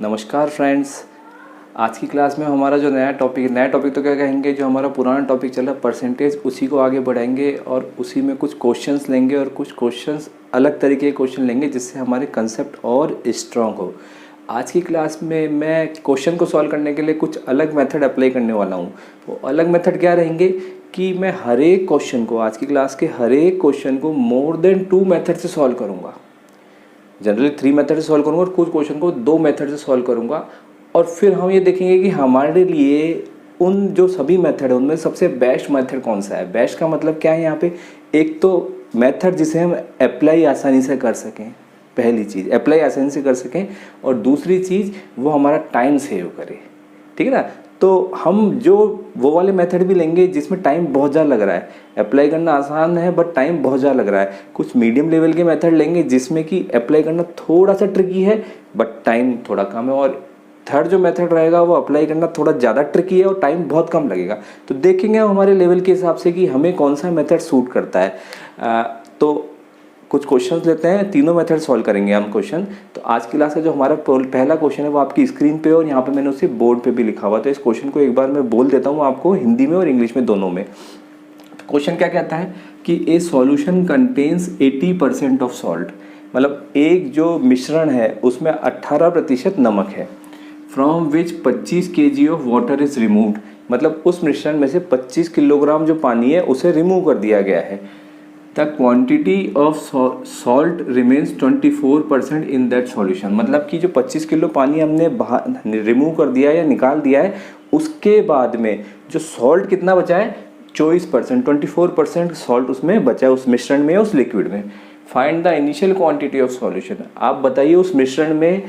नमस्कार फ्रेंड्स। आज की क्लास में हमारा जो नया टॉपिक तो क्या कहेंगे, जो हमारा पुराना टॉपिक चल रहा है परसेंटेज, उसी को आगे बढ़ाएंगे और उसी में कुछ क्वेश्चंस लेंगे और कुछ क्वेश्चंस अलग तरीके के क्वेश्चन लेंगे जिससे हमारे कंसेप्ट और स्ट्रांग हो। आज की क्लास में मैं क्वेश्चन को सॉल्व करने के लिए कुछ अलग मेथड अप्लाई करने वाला हूँ। वो अलग मेथड क्या रहेंगे कि मैं हर एक क्वेश्चन को, आज की क्लास के हर एक क्वेश्चन को मोर देन 2 मेथड से सॉल्व करूँगा। जनरली 3 मेथड से सॉल्व करूँगा और कुछ क्वेश्चन को 2 मेथड से सॉल्व करूँगा। और फिर हम ये देखेंगे कि हमारे लिए उन जो सभी मेथड है उनमें सबसे बेस्ट मेथड कौन सा है। बेस्ट का मतलब क्या है यहाँ पे, एक तो मेथड जिसे हम अप्लाई आसानी से कर सकें, पहली चीज़ अप्लाई आसानी से कर सकें, और दूसरी चीज़ वो हमारा टाइम सेव करे। ठीक है ना। तो हम जो वो वाले मेथड भी लेंगे जिसमें टाइम बहुत ज़्यादा लग रहा है, अप्लाई करना आसान है बट टाइम बहुत ज़्यादा लग रहा है। कुछ मीडियम लेवल के मेथड लेंगे जिसमें कि अप्लाई करना थोड़ा सा ट्रिकी है बट टाइम थोड़ा कम है, और थर्ड जो मेथड रहेगा वो अप्लाई करना थोड़ा ज़्यादा ट्रिकी है और टाइम बहुत कम लगेगा। तो देखेंगे हमारे लेवल के हिसाब से कि हमें कौन सा मेथड सूट करता है। तो कुछ क्वेश्चंस लेते हैं, तीनों मेथड सॉल्व करेंगे हम क्वेश्चन। तो आज की क्लास का जो हमारा पहला क्वेश्चन है वो आपकी स्क्रीन पे, और यहाँ पे मैंने उसे बोर्ड पे भी लिखा हुआ। तो इस क्वेश्चन को एक बार मैं बोल देता हूँ आपको, हिंदी में और इंग्लिश में दोनों में। क्वेश्चन क्या कहता है कि ए सॉल्यूशन कंटेन्स 80% ऑफ सॉल्ट, मतलब एक जो मिश्रण है उसमें 18% नमक है। From which 25 kg of water is removed, मतलब उस मिश्रण में से 25 किलोग्राम जो पानी है उसे रिमूव कर दिया गया है। The quantity of salt remains 24% in that solution, मतलब कि जो 25 किलो पानी हमने बाहर रिमूव कर दिया है या निकाल दिया है, उसके बाद में जो सॉल्ट कितना बचा है 24% सॉल्ट उसमें बचा है, उस मिश्रण में, उस लिक्विड में। Find the initial quantity of solution, आप बताइए उस मिश्रण में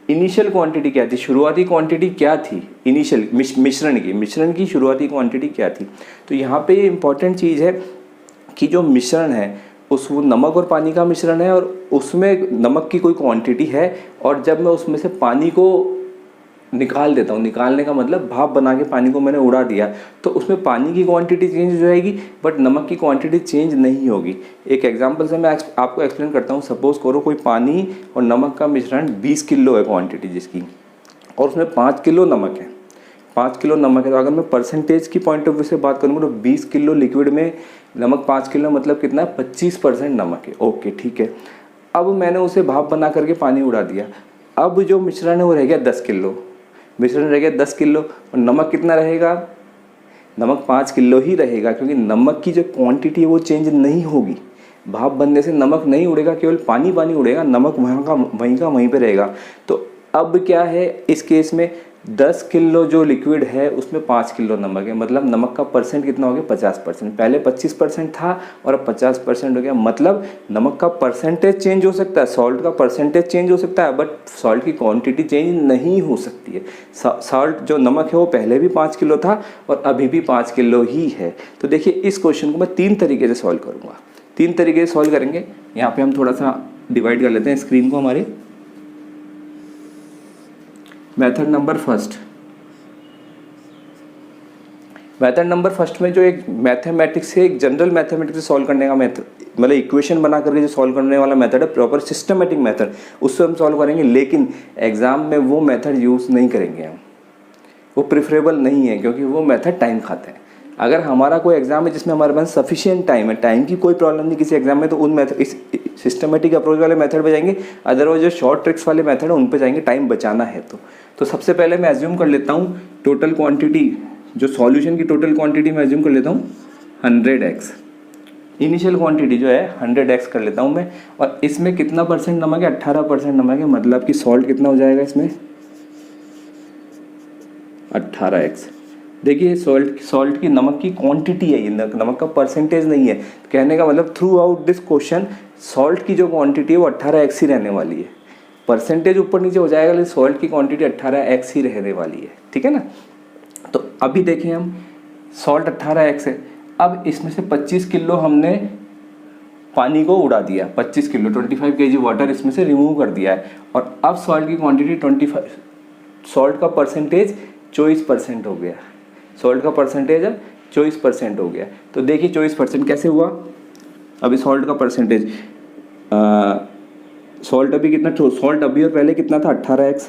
इनिशियल क्वांटिटी क्या थी, शुरुआती क्वांटिटी क्या थी, इनिशियल मिश्रण की शुरुआती क्वांटिटी क्या थी। तो यहाँ पे इंपॉर्टेंट चीज़ है कि जो मिश्रण है वो नमक और पानी का मिश्रण है, और उसमें नमक की कोई क्वांटिटी है, और जब मैं उसमें से पानी को निकाल देता हूँ, निकालने का मतलब भाप बना के पानी को मैंने उड़ा दिया, तो उसमें पानी की क्वांटिटी चेंज हो जाएगी बट नमक की क्वांटिटी चेंज नहीं होगी। एक एग्जांपल से मैं आपको एक्सप्लेन करता हूँ। सपोज करो कोई पानी और नमक का मिश्रण 20 किलो है क्वांटिटी जिसकी, और उसमें 5 किलो नमक है। 5 किलो नमक है, तो अगर मैं परसेंटेज की पॉइंट ऑफ व्यू से बात करूँगा तो 20 किलो लिक्विड में नमक 5 किलो, मतलब कितना है 25% नमक है। ओके ठीक है। अब मैंने उसे भाप बना करके पानी उड़ा दिया। अब जो मिश्रण है वो रह गया 10 किलो, मिश्रण रह गया 10 किलो, और नमक कितना रहेगा, नमक 5 किलो ही रहेगा, क्योंकि नमक की जो क्वांटिटी है वो चेंज नहीं होगी। भाप बनने से नमक नहीं उड़ेगा, केवल पानी पानी उड़ेगा, नमक वहीं पे रहेगा। तो अब क्या है इस केस में, 10 किलो जो लिक्विड है उसमें 5 किलो नमक है, मतलब नमक का परसेंट कितना हो गया 50%। पहले 25% था और अब 50% हो गया, मतलब नमक का परसेंटेज चेंज हो सकता है, सॉल्ट का परसेंटेज चेंज हो सकता है, बट सॉल्ट की क्वांटिटी चेंज नहीं हो सकती है। सॉल्ट जो नमक है वो पहले भी 5 किलो था और अभी भी 5 किलो ही है। तो देखिए इस क्वेश्चन को मैं 3 तरीके से सॉल्व करूँगा, 3 तरीके से सॉल्व करेंगे। यहाँ पर हम थोड़ा सा डिवाइड कर लेते हैं स्क्रीन को हमारे। मेथड नंबर फर्स्ट में जो एक मैथमेटिक्स से, एक जनरल मैथमेटिक्स से सॉल्व करने का मेथड, मतलब इक्वेशन बना करके जो सॉल्व करने वाला मेथड है, प्रॉपर सिस्टमेटिक मेथड, उससे हम सॉल्व करेंगे। लेकिन एग्जाम में वो मेथड यूज़ नहीं करेंगे हम, वो प्रेफरेबल नहीं है, क्योंकि वो मेथड टाइम खाते हैं। अगर हमारा कोई एग्जाम है जिसमें हमारे पास सफिशिएंट टाइम है, टाइम की कोई प्रॉब्लम नहीं किसी एग्जाम में, तो उन मेथड, इस सिस्टमेटिक अप्रोच वाले मेथड पे जाएंगे। अदरवाइज जो शॉर्ट ट्रिक्स वाले मेथड है उन पे जाएंगे, टाइम बचाना है। तो सबसे पहले मैं एज्यूम कर लेता हूँ टोटल क्वांटिटी, जो सॉल्यूशन की टोटल क्वांटिटी मैं एज्यूम कर लेता हूँ 100x। इनिशियल क्वांटिटी जो है 100x कर लेता हूँ मैं, और इसमें कितना परसेंट नमक है, 18% नमक है, मतलब कि सॉल्ट कितना हो जाएगा इसमें 18x। देखिए सॉल्ट की नमक की क्वांटिटी है, ये नमक का परसेंटेज नहीं है। कहने का मतलब through out this question salt की जो क्वांटिटी है वो 18x ही रहने वाली है। परसेंटेज ऊपर नीचे हो जाएगा लेकिन सॉल्ट की क्वांटिटी 18x ही रहने वाली है। ठीक है ना। तो अभी देखें हम, सॉल्ट 18x है, अब इसमें से 25 किलो हमने पानी को उड़ा दिया, 25 किलो 25 kg वाटर इसमें से रिमूव कर दिया है, और अब सॉल्ट की क्वांटिटी 25, सॉल्ट का परसेंटेज 24% हो गया। सॉल्ट का परसेंटेज अब 24% हो गया। तो देखिए 24% कैसे हुआ, अभी सॉल्ट का परसेंटेज, सॉल्ट अभी कितना, सॉल्ट अभी और पहले कितना था 18x,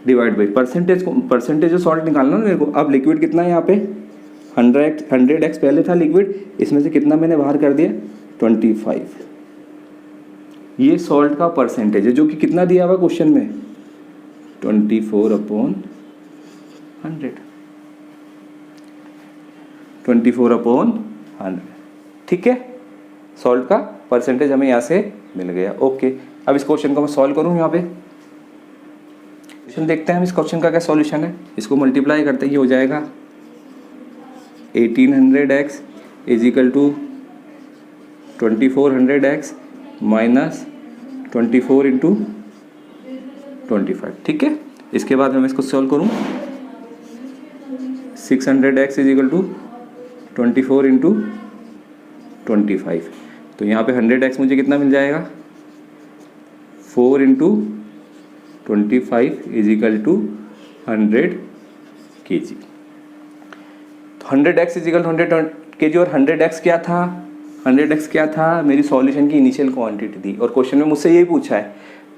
डिवाइड बाई परसेंटेज जो सॉल्ट निकालना ना मेरे को। अब लिक्विड कितना है यहाँ पे 100x पहले था लिक्विड, इसमें से कितना मैंने बाहर कर दिया 25। ये सॉल्ट का परसेंटेज है जो कि कितना दिया हुआ क्वेश्चन में 24/100, 24/100। ठीक है, सॉल्ट का परसेंटेज हमें यहाँ से मिल गया। ओके, अब इस क्वेश्चन को मैं सॉल्व करूँ। यहाँ पे क्वेश्चन देखते हैं हम इस क्वेश्चन का क्या सॉल्यूशन है। इसको मल्टीप्लाई करते ही हो जाएगा 1800x is equal to 2400x minus 24 into 25। ठीक है, इसके बाद मैं इसको सॉल्व करूँ 600x is equal to 24 into 25। तो यहाँ पे 100x मुझे कितना मिल जाएगा 4 into 25 is equal to 100 kg। तो 100x is equal to 100 kg और 100x क्या था, 100x क्या था, मेरी सॉल्यूशन की इनिशियल क्वांटिटी थी और क्वेश्चन में मुझसे यही पूछा है।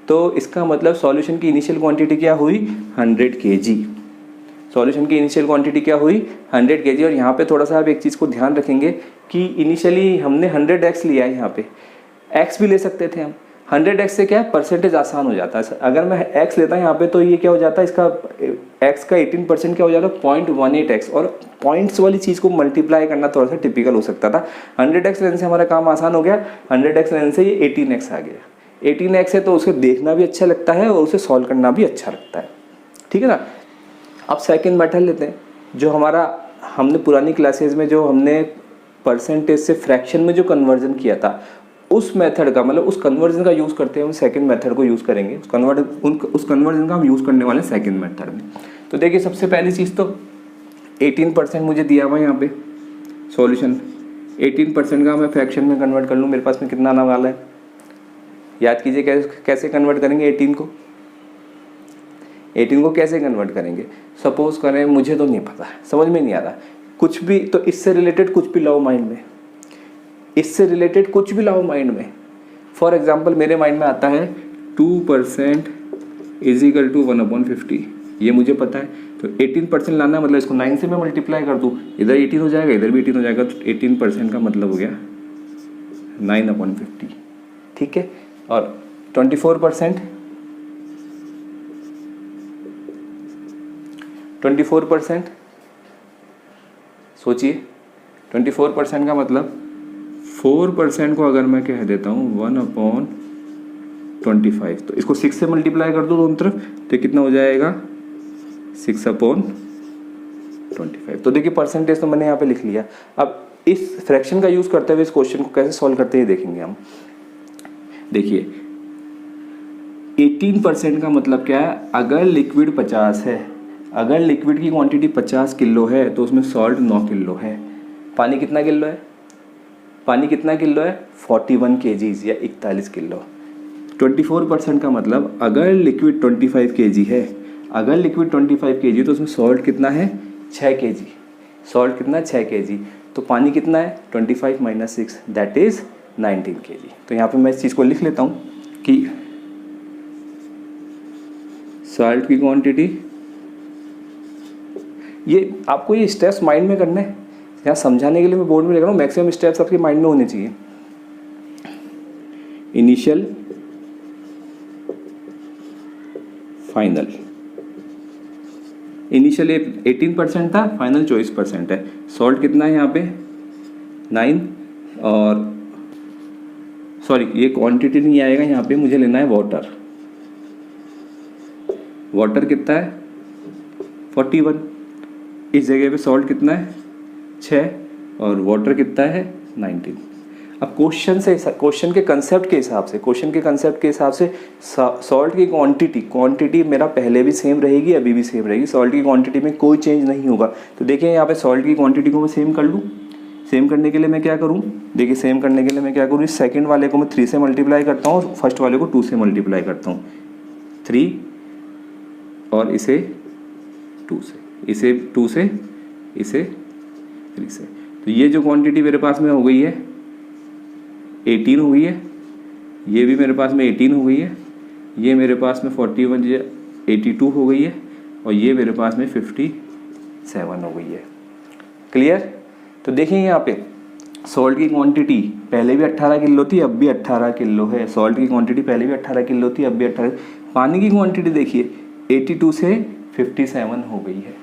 तो इसका मतलब सॉल्यूशन की इनिशियल क्वांटिटी क्या हुई 100 kg। सॉल्यूशन की इनिशियल क्वांटिटी क्या हुई 100 kg। और यहाँ पे थोड़ा सा आप एक चीज़ को ध्यान रखेंगे कि इनिशियली हमने 100x लिया है, यहाँ पे x भी ले सकते थे हम। 100x से क्या है परसेंटेज आसान हो जाता है। अगर मैं x लेता हूँ यहाँ पे तो ये क्या हो जाता है, इसका x का 18% क्या हो जाता है 0.18x। और पॉइंट्स वाली चीज़ को मल्टीप्लाई करना थोड़ा सा टिपिकल हो सकता था। 100x लेने से हमारा काम आसान हो गया, 100x लेने से ये 18x आ गया। 18x है तो उसे देखना भी अच्छा लगता है और उसे सॉल्व करना भी अच्छा लगता है। ठीक है ना। अब सेकेंड मेथड लेते हैं जो हमारा हमने पुरानी क्लासेज में जो हमने परसेंटेज से फ्रैक्शन में जो कन्वर्जन किया था उस मेथड का मतलब उस कन्वर्जन का यूज़ करते हैं हम सेकंड मेथड को यूज़ करेंगे। उस कन्वर्जन का हम यूज़ करने वाले सेकंड मेथड में। तो देखिए सबसे पहली चीज़ तो 18% मुझे दिया हुआ यहाँ पे सॉल्यूशन। 18% का मैं फ्रैक्शन में कन्वर्ट कर लूँ, मेरे पास में कितना आने वाला है याद कीजिए। कैसे कन्वर्ट करेंगे 18 को कैसे कन्वर्ट करेंगे। सपोज करें, मुझे तो नहीं पता, समझ में नहीं आ रहा कुछ भी, तो इससे रिलेटेड कुछ भी लाओ माइंड में, इससे रिलेटेड कुछ भी लाओ माइंड में। फॉर एग्जाम्पल मेरे माइंड में आता है 2% इज इक्वल टू 1/50, ये मुझे पता है। तो 18% लाना है, मतलब इसको 9 से मैं मल्टीप्लाई कर दूँ, इधर 18 हो जाएगा इधर भी 18 हो जाएगा। तो 18% का मतलब हो गया 9/50। ठीक है, और 24% सोचिए, 24% का मतलब 4% को अगर मैं कह देता हूँ 1/25, तो इसको 6 से मल्टीप्लाई कर दो दोनों तरफ, तो कितना हो जाएगा 6/25। तो देखिए परसेंटेज तो मैंने यहाँ पे लिख लिया। अब इस फ्रैक्शन का यूज़ करते हुए इस क्वेश्चन को कैसे सॉल्व करते हैं देखेंगे हम। देखिए 18% का मतलब क्या है, अगर लिक्विड 50 है, अगर लिक्विड की क्वांटिटी 50 किलो है तो उसमें सॉल्ट 9 किलो है। पानी कितना किलो है, पानी कितना किलो है 41 kg या 41 किलो। 24% का मतलब अगर लिक्विड 25 kg है, अगर लिक्विड 25 kg तो उसमें सॉल्ट कितना है 6 kg। सॉल्ट कितना 6 kg, तो पानी कितना है 25 - 6 दैट इज़ 19 kg। तो यहाँ पे मैं इस चीज़ को लिख लेता हूँ कि सॉल्ट की क्वांटिटी, ये आपको ये स्टेप्स माइंड में करना है। यहाँ समझाने के लिए मैं बोर्ड में लिख रहा हूँ, मैक्सिमम स्टेप्स आपके माइंड में होने चाहिए। Initial, final. इनिशियल 18% था, फाइनल 24% है। सॉल्ट कितना है यहाँ पे 9, और सॉरी ये क्वांटिटी नहीं आएगा यहाँ पे, मुझे लेना है वाटर। वाटर कितना है 41, इस जगह पे सॉल्ट कितना है 6 और वाटर कितना है 19। अब क्वेश्चन के कंसेप्ट के हिसाब से सॉल्ट की क्वांटिटी मेरा पहले भी सेम रहेगी, अभी भी सेम रहेगी। सॉल्ट की क्वांटिटी में कोई चेंज नहीं होगा। तो देखिए यहाँ पे सॉल्ट की क्वांटिटी को मैं सेम कर लूँ। सेम करने के लिए मैं क्या करूँ, देखिए सेम करने के लिए मैं क्या करूँ, इस सेकंड वाले को मैं 3 से मल्टीप्लाई करता हूँ, फर्स्ट वाले को 2 से मल्टीप्लाई करता हूँ। 3 और इसे 2 से, इसे 2 से, इसे 3 से। तो ये जो क्वांटिटी मेरे पास में हो गई है 18 हो गई है, ये भी मेरे पास में 18 हो गई है, ये मेरे पास में 41 82 हो गई है और ये मेरे पास में 57 हो गई है। क्लियर? तो देखिए यहाँ पे सॉल्ट की क्वांटिटी पहले भी 18 किलो थी, अब भी 18 किलो है। सॉल्ट की क्वांटिटी पहले भी 18 किलो थी, अब भी 18। पानी की क्वांटिटी देखिए 82 से 57 हो गई है।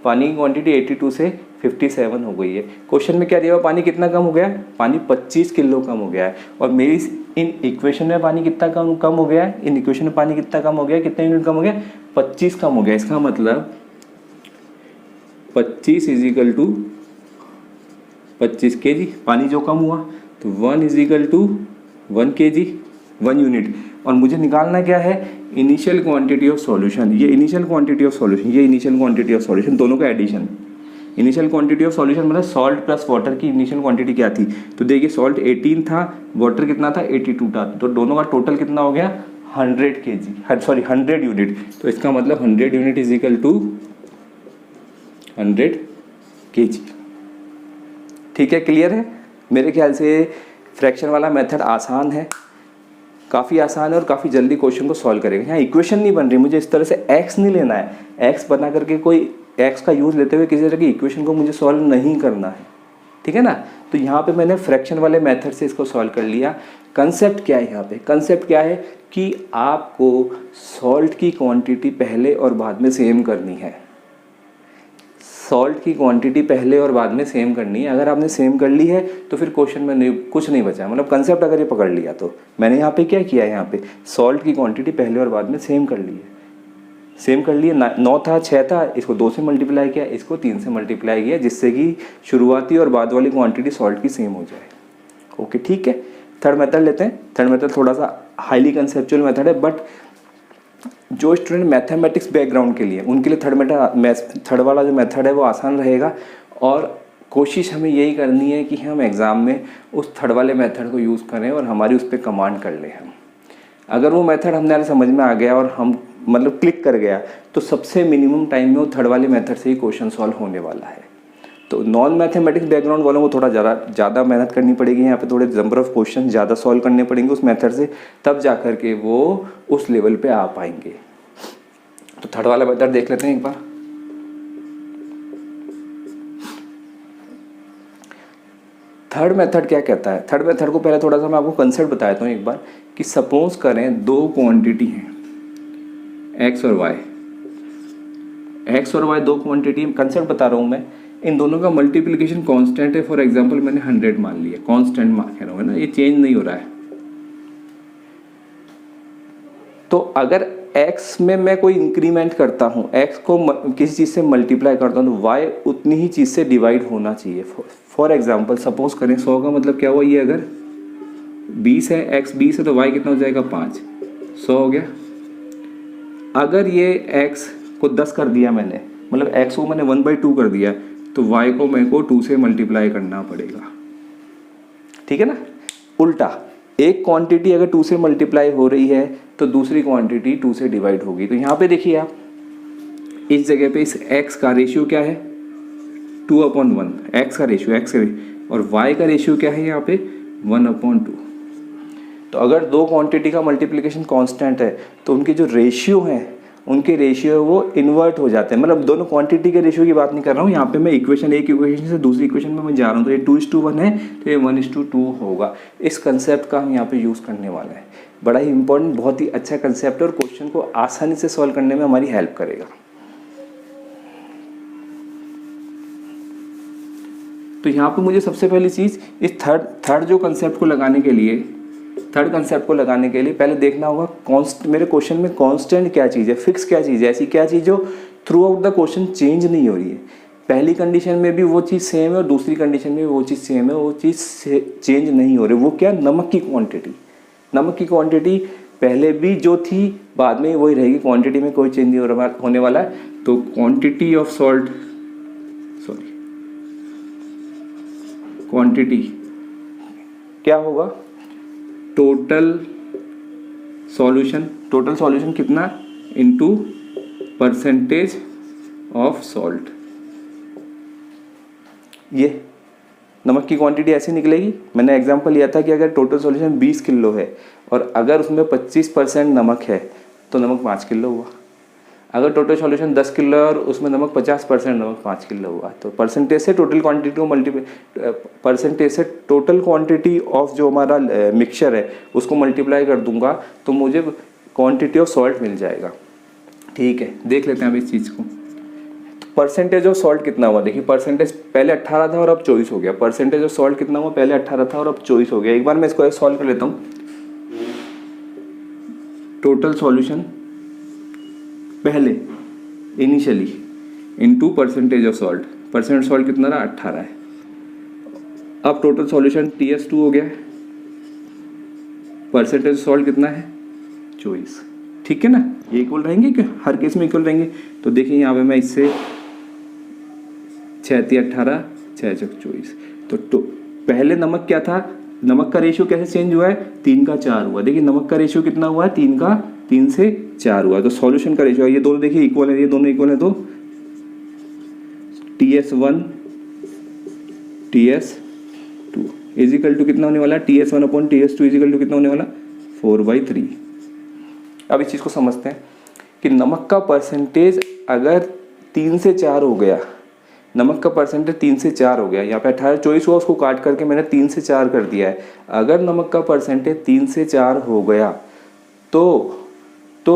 पानी की क्वांटिटी 82 से 57 हो गई है। क्वेश्चन में क्या दिया हुआ, पानी कितना कम हो गया है? पानी 25 किलो कम हो गया है। और मेरी इन इक्वेशन में पानी कितना कम हो गया है? इन इक्वेशन में पानी कितना कम हो गया है? कितने यूनिट कम हो गया? 25 कम हो गया। इसका मतलब 25 इज इक्वल टू 25 kg पानी जो कम हुआ, तो 1 is equal to 1 kg 1 unit. और मुझे निकालना क्या है? Initial quantity of solution. ये इनिशियल क्वांटिटी ऑफ सॉल्यूशन, ये इनिशियल क्वांटिटी ऑफ सॉल्यूशन, दोनों का addition. Initial quantity of solution मतलब सॉल्ट प्लस वाटर की इनिशियल क्वांटिटी क्या थी? तो देखिए सॉल्ट 18 था, वाटर कितना था? 82 था। तो दोनों का टोटल कितना हो गया? 100 kg, सॉरी 100 यूनिट। तो इसका मतलब 100 unit is equal to 100 kg। ठीक है, क्लियर है? मेरे ख्याल से फ्रैक्शन वाला मेथड आसान है, काफ़ी आसान है और काफ़ी जल्दी क्वेश्चन को सॉल्व करेगा। यहाँ इक्वेशन नहीं बन रही, मुझे इस तरह से एक्स नहीं लेना है। एक्स बना करके कोई एक्स का यूज़ लेते हुए किसी तरह की इक्वेशन को मुझे सॉल्व नहीं करना है, ठीक है ना? तो यहाँ पे मैंने फ्रैक्शन वाले मेथड से इसको सॉल्व कर लिया। कंसेप्ट क्या है यहाँ पे? कंसेप्ट क्या है कि आपको सॉल्ट की क्वांटिटी पहले और बाद में सेम करनी है। सॉल्ट की क्वांटिटी पहले और बाद में सेम करनी है। अगर आपने सेम कर ली है तो फिर क्वेश्चन में कुछ नहीं बचा, मतलब कंसेप्ट अगर ये पकड़ लिया तो। मैंने यहाँ पे क्या किया है? यहाँ पे सॉल्ट की क्वांटिटी पहले और बाद में सेम कर ली है। सेम कर लिए, 9 था 6 था, इसको 2 से मल्टीप्लाई किया, इसको 3 से मल्टीप्लाई किया, जिससे कि शुरुआती और बाद वाली क्वांटिटी सॉल्ट की सेम हो जाए। ओके, ठीक है। थर्ड मेथड लेते हैं। थर्ड मेथड थोड़ा सा हाईली कंसेप्चुअल मेथड है, बट जो स्टूडेंट मैथमेटिक्स बैकग्राउंड के लिए, उनके लिए थर्ड वाला जो मेथड है वो आसान रहेगा। और कोशिश हमें यही करनी है कि हम एग्ज़ाम में उस थर्ड वाले मेथड को यूज़ करें और हमारी उस पर कमांड कर लें हम। अगर वो मेथड हमारे समझ में आ गया और हम मतलब क्लिक कर गया, तो सबसे मिनिमम टाइम में वो थर्ड वाले मेथड से ही क्वेश्चन सॉल्व होने वाला है। तो नॉन मैथमेटिक्स बैकग्राउंड वालों को थोड़ा ज़्यादा मेहनत करनी पड़ेगी, यहाँ पे थोड़े नंबर ऑफ क्वेश्चन ज़्यादा सॉल्व करने पड़ेंगे उस मेथड से, तब जा कर के वो उस लेवल पे आ पाएंगे। तो थर्ड वाला मेथड देख लेते हैं एक बार। थर्ड मेथड क्या कहता है? थर्ड मेथड को पहले थोड़ा सा मैं आपको कंसेप्ट बता देता हूँ एक बार, कि सपोज करें दो क्वांटिटी हैं एक्स और वाई। एक्स और वाई दो क्वांटिटी, कंसेप्ट बता रहा हूँ मैं। इन दोनों का मल्टीप्लिकेशन कांस्टेंट है। फॉर एग्जांपल मैंने 100 मान लिया, कांस्टेंट मान रहा हूँ ना, ये चेंज नहीं हो रहा है। तो अगर x में मैं कोई इंक्रीमेंट करता हूँ, x को किसी चीज़ से मल्टीप्लाई करता हूँ, तो y उतनी ही चीज़ से डिवाइड होना चाहिए। फॉर एग्जांपल सपोज करें 100 का मतलब क्या हुआ, ये अगर 20 है, x 20 है, तो y कितना हो जाएगा 5, 100 हो गया। अगर ये x को 10 कर दिया मैंने, मतलब x को मैंने 1/2 कर दिया, तो y को मेरे को 2 से मल्टीप्लाई करना पड़ेगा, ठीक है ना? उल्टा, एक क्वांटिटी अगर 2 से मल्टीप्लाई हो रही है तो दूसरी क्वांटिटी 2 से डिवाइड होगी। तो यहाँ पे देखिए आप, इस जगह पे इस x का रेशियो क्या है? 2/1, x का रेशियो, और y का रेशियो क्या है यहाँ पे? 1/2। तो अगर दो क्वांटिटी का मल्टीप्लिकेशन कांस्टेंट है तो उनके जो रेशियो हैं, उनके रेशियो वो इन्वर्ट हो जाते हैं। मतलब दोनों क्वांटिटी के रेशियो की बात नहीं कर रहा हूँ यहाँ पे मैं, इक्वेशन एक इक्वेशन से दूसरी इक्वेशन में मैं जा रहा हूँ। तो ये 2:1 है, तो ये 1:2 होगा। इस कंसेप्ट का हम यहाँ पे यूज़ करने वाले हैं। बड़ा ही इंपॉर्टेंट, बहुत ही अच्छा कंसेप्ट है और क्वेश्चन को आसानी से सॉल्व करने में हमारी हेल्प करेगा। तो यहाँ पे मुझे सबसे पहली चीज़, इस थर्ड जो कंसेप्ट को लगाने के लिए, थर्ड कंसेप्ट को लगाने के लिए पहले देखना होगा मेरे क्वेश्चन में कांस्टेंट क्या चीज़ है, फिक्स क्या चीज़ है, ऐसी क्या चीज़ जो through out the question change नहीं हो रही है। पहली कंडीशन में भी वो चीज़ सेम है और दूसरी कंडीशन में भी वो चीज़ सेम है, वो चीज़ चेंज नहीं हो रही। वो क्या? नमक की क्वांटिटी। नमक की क्वांटिटी पहले भी जो थी बाद में वही रहेगी, क्वांटिटी में कोई चेंज नहीं होने वाला है। तो quantity of salt, sorry quantity क्या होगा? टोटल सॉल्यूशन कितना? Into percentage of salt. ये नमक की क्वांटिटी ऐसी निकलेगी। मैंने एग्जांपल लिया था कि अगर टोटल सॉल्यूशन 20 किलो है और अगर उसमें 25% नमक है तो नमक 5 किलो हुआ। अगर टोटल सॉल्यूशन 10 किलो है और उसमें नमक 50% नमक 5 किलो हुआ, तो परसेंटेज से टोटल क्वांटिटी को मल्टीप्लाई, परसेंटेज से टोटल क्वांटिटी ऑफ जो हमारा मिक्सचर है उसको मल्टीप्लाई कर दूंगा तो मुझे क्वांटिटी ऑफ सॉल्ट मिल जाएगा। ठीक है, देख लेते हैं अब इस चीज़ को। परसेंटेज ऑफ सॉल्ट कितना हुआ, देखिए परसेंटेज पहले 18 था और अब 24 हो गया। परसेंटेज ऑफ सॉल्ट कितना हुआ, पहले 18 था और अब 24 हो गया। एक बार मैं इसको सॉल्व कर लेता हूँ। टोटल सॉल्यूशन पहले initially into percentage of salt, percent salt कितना रहा 18 है। अब टोटल सॉल्यूशन TS2 हो गया, परसेंटेज सॉल्ट कितना है 24। ठीक है ना, ये इक्वल रहेंगे क्या, हर केस में इक्वल रहेंगे। तो देखिए यहाँ पे मैं इससे 6 × 18 6 × 24, तो पहले नमक क्या था, नमक का रेशियो कैसे चेंज हुआ है, 3 का 4 हुआ। देखिए नमक का रेशियो कितना हुआ है, 3 से 4 हुआ। तो सॉल्यूशन का रेशियो, ये दोनों देखिए इक्वल है, ये दोनों इक्वल है, तो TS1 TS2 इजिकल टू कितना होने वाला, TS1/TS2 इजिकल टू कितना होने वाला 4/3। अब इस चीज़ को समझते हैं कि नमक का परसेंटेज अगर 3 से 4 हो गया, नमक का परसेंटेज 3 से 4 हो गया, यहाँ पे 18 24 हुआ, उसको काट करके मैंने 3 से 4 कर दिया है। अगर नमक का परसेंटेज 3 से 4 हो गया तो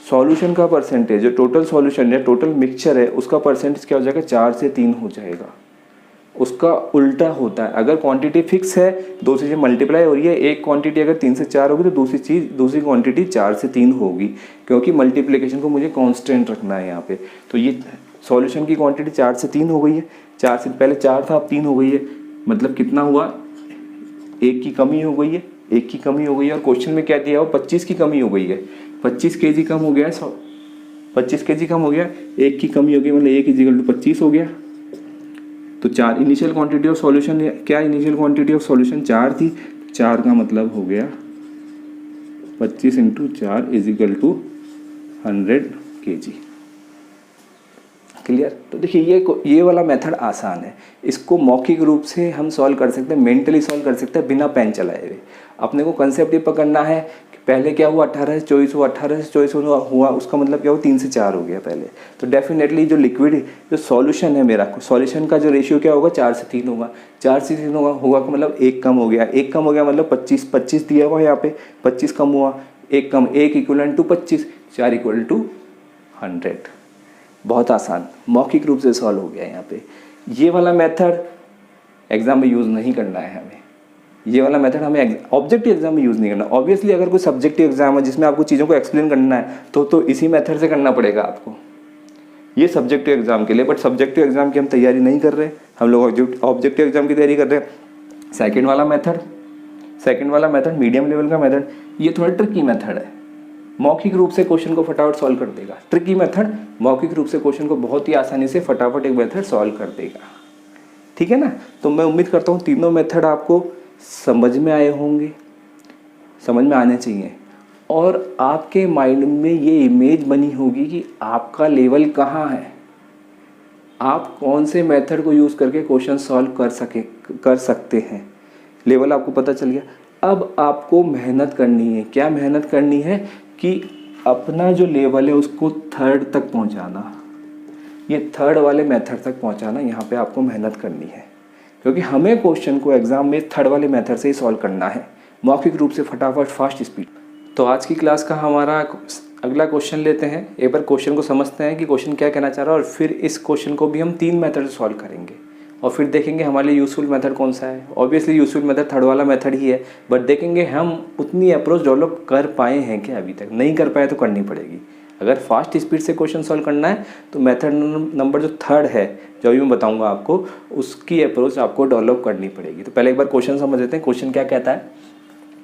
सॉल्यूशन का परसेंटेज, जो टोटल सॉल्यूशन या टोटल मिक्सचर है उसका परसेंटेज क्या हो जाएगा, 4 से 3 हो जाएगा। उसका उल्टा होता है, अगर क्वांटिटी फिक्स है, दो चीज़ें मल्टीप्लाई हो रही है, एक क्वांटिटी अगर 3 से 4 होगी तो दूसरी क्वांटिटी 4 से 3 होगी, क्योंकि मल्टीप्लिकेशन को मुझे कांस्टेंट रखना है यहाँ पे। तो ये सॉल्यूशन की क्वांटिटी 4 से 3 हो गई है, 4 से पहले 4 था अब 3 हो गई है, मतलब कितना हुआ, 1 की कमी हो गई है, 1 की कमी हो गई है। और क्वेश्चन में क्या दिया हो, 25 की कमी हो गई है, 25 kg कम हो गया है, 25 kg कम हो गया, 1 की कमी हो गई, मतलब 1 = 25 हो गया। तो 4 इनिशियल क्वांटिटी ऑफ सॉल्यूशन, क्या इनिशियल क्वांटिटी ऑफ सॉल्यूशन 4 थी, 4 का मतलब हो गया 25 × 4 = 100 kg। क्लियर। तो देखिए ये वाला मेथड आसान है, इसको मौखिक रूप से हम सॉल्व कर सकते हैं, मेंटली सॉल्व कर सकते हैं बिना पेन चलाए हुए। अपने को कंसेप्ट ये पकड़ना है कि पहले क्या हुआ, 18 से 24 हुआ, 18 से 24 हुआ, उसका मतलब क्या हुआ, 3 से 4 हो गया पहले। तो डेफिनेटली जो लिक्विड जो सॉल्यूशन है मेरा, सॉल्यूशन का जो रेशियो क्या होगा, 4 से 3 होगा। 4 से 3 होगा का मतलब 1 कम हो गया, 1 कम हो गया मतलब 25 दिया हुआ यहाँ पे, 25 कम हुआ, 1 कम, 1 = 25, 4 = 100। बहुत आसान, मौखिक रूप से सॉल्व हो गया यहाँ पे। ये वाला मेथड एग्जाम में यूज़ नहीं करना है हमें, ये वाला मेथड हमें ऑब्जेक्टिव एग्जाम में यूज़ नहीं करना। ऑब्वियसली अगर कोई सब्जेक्टिव एग्जाम है जिसमें आपको चीज़ों को एक्सप्लेन करना है तो इसी मेथड से करना पड़ेगा आपको, ये सब्जेक्टिव एग्जाम के लिए। बट सब्जेक्टिव एग्जाम की हम तैयारी नहीं कर रहे, हम लोग ऑब्जेक्टिव एग्जाम की तैयारी कर रहे हैं। सेकेंड वाला मेथड मीडियम लेवल का मेथड, ये थोड़ा ट्रिकी मेथड है, मौखिक रूप से क्वेश्चन को फटाफट सॉल्व कर देगा। ट्रिकी मेथड मौखिक रूप से क्वेश्चन को बहुत ही आसानी से फटाफट एक मेथड सॉल्व कर देगा। ठीक है ना। तो मैं उम्मीद करता हूँ तीनों मेथड आपको समझ में आए होंगे, समझ में आने चाहिए, और आपके माइंड में ये इमेज बनी होगी कि आपका लेवल कहाँ है, आप कौन से मेथड को यूज़ करके क्वेश्चन सॉल्व कर सकते हैं। लेवल आपको पता चल गया। अब आपको मेहनत करनी है, क्या मेहनत करनी है कि अपना जो लेवल है उसको 3rd तक पहुंचाना, ये 3rd वाले मेथड तक पहुंचाना, यहाँ पे आपको मेहनत करनी है, क्योंकि हमें क्वेश्चन को एग्जाम में 3rd वाले मेथड से ही सॉल्व करना है, मौखिक रूप से फटाफट फास्ट स्पीड। तो आज की क्लास का हमारा अगला क्वेश्चन लेते हैं, एक बार क्वेश्चन को समझते हैं कि क्वेश्चन क्या कहना चाह रहा है, और फिर इस क्वेश्चन को भी हम 3 मेथड से सॉल्व करेंगे, और फिर देखेंगे हमारे लिए यूज़फुल मेथड कौन सा है। ऑब्वियसली यूज़फुल मेथड 3rd वाला मेथड ही है, बट देखेंगे हम उतनी अप्रोच डेवलप कर पाए हैं क्या, अभी तक नहीं कर पाए तो करनी पड़ेगी। अगर फास्ट स्पीड से क्वेश्चन सॉल्व करना है तो मेथड नंबर जो 3rd है, जो अभी मैं बताऊंगा आपको, उसकी अप्रोच आपको डेवलप करनी पड़ेगी। तो पहले एक बार क्वेश्चन समझ लेते हैं। क्वेश्चन क्या कहता है,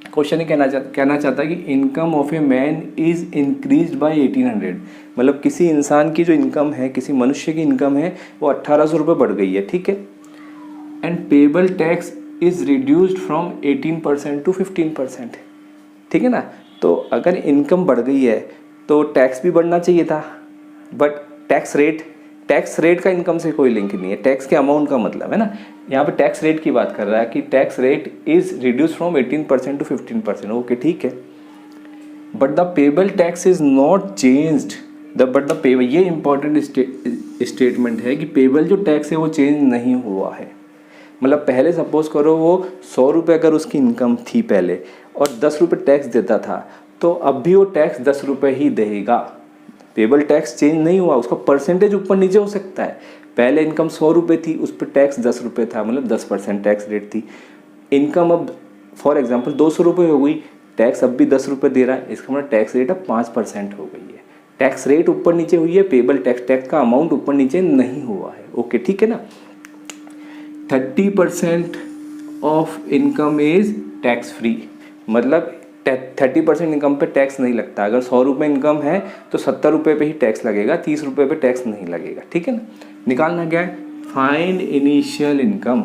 क्वेश्चन ये कहना चाहता है कि income of a man is increased by 1800, मतलब किसी इंसान की जो इनकम है, किसी मनुष्य की इनकम है वो 1800 रुपये बढ़ गई है, ठीक है। And payable tax is reduced from 18% to 15%, ठीक है ना। तो अगर इनकम बढ़ गई है तो टैक्स भी बढ़ना चाहिए था, बट टैक्स रेट का इनकम से कोई लिंक नहीं है, टैक्स के अमाउंट का मतलब है ना। यहाँ पे टैक्स रेट की बात कर रहा है कि tax rate is reduce from 18% to 15%, okay ठीक है। But the payable tax is not changed but the payable, ये इंपॉर्टेंट स्टेटमेंट है कि पेबल जो टैक्स है वो चेंज नहीं हुआ है। मतलब पहले सपोज करो वो 100 रुपये अगर उसकी इनकम थी पहले और 10 रुपये टैक्स देता था, तो अब भी वो टैक्स 10 रुपये ही देगा। पेबल टैक्स चेंज नहीं हुआ, उसका परसेंटेज ऊपर नीचे हो सकता है। पहले इनकम 100 रुपये थी, उस पर टैक्स 10 रुपये था, मतलब 10% टैक्स रेट थी। इनकम अब फॉर एग्जांपल 200 रुपये हो गई, टैक्स अब भी 10 रुपये दे रहा है, इसका मतलब टैक्स रेट अब 5% हो गई है। टैक्स रेट ऊपर नीचे हुई है, पेबल टैक्स का अमाउंट ऊपर नीचे नहीं हुआ है। ओके, ठीक है ना। 30% of income is tax free, मतलब 30% इनकम पे टैक्स नहीं लगता। अगर 100 रुपये इनकम है तो 70 रुपये पे ही टैक्स लगेगा, 30 रुपये पे टैक्स नहीं लगेगा। ठीक है ना। निकालना क्या है, find initial income.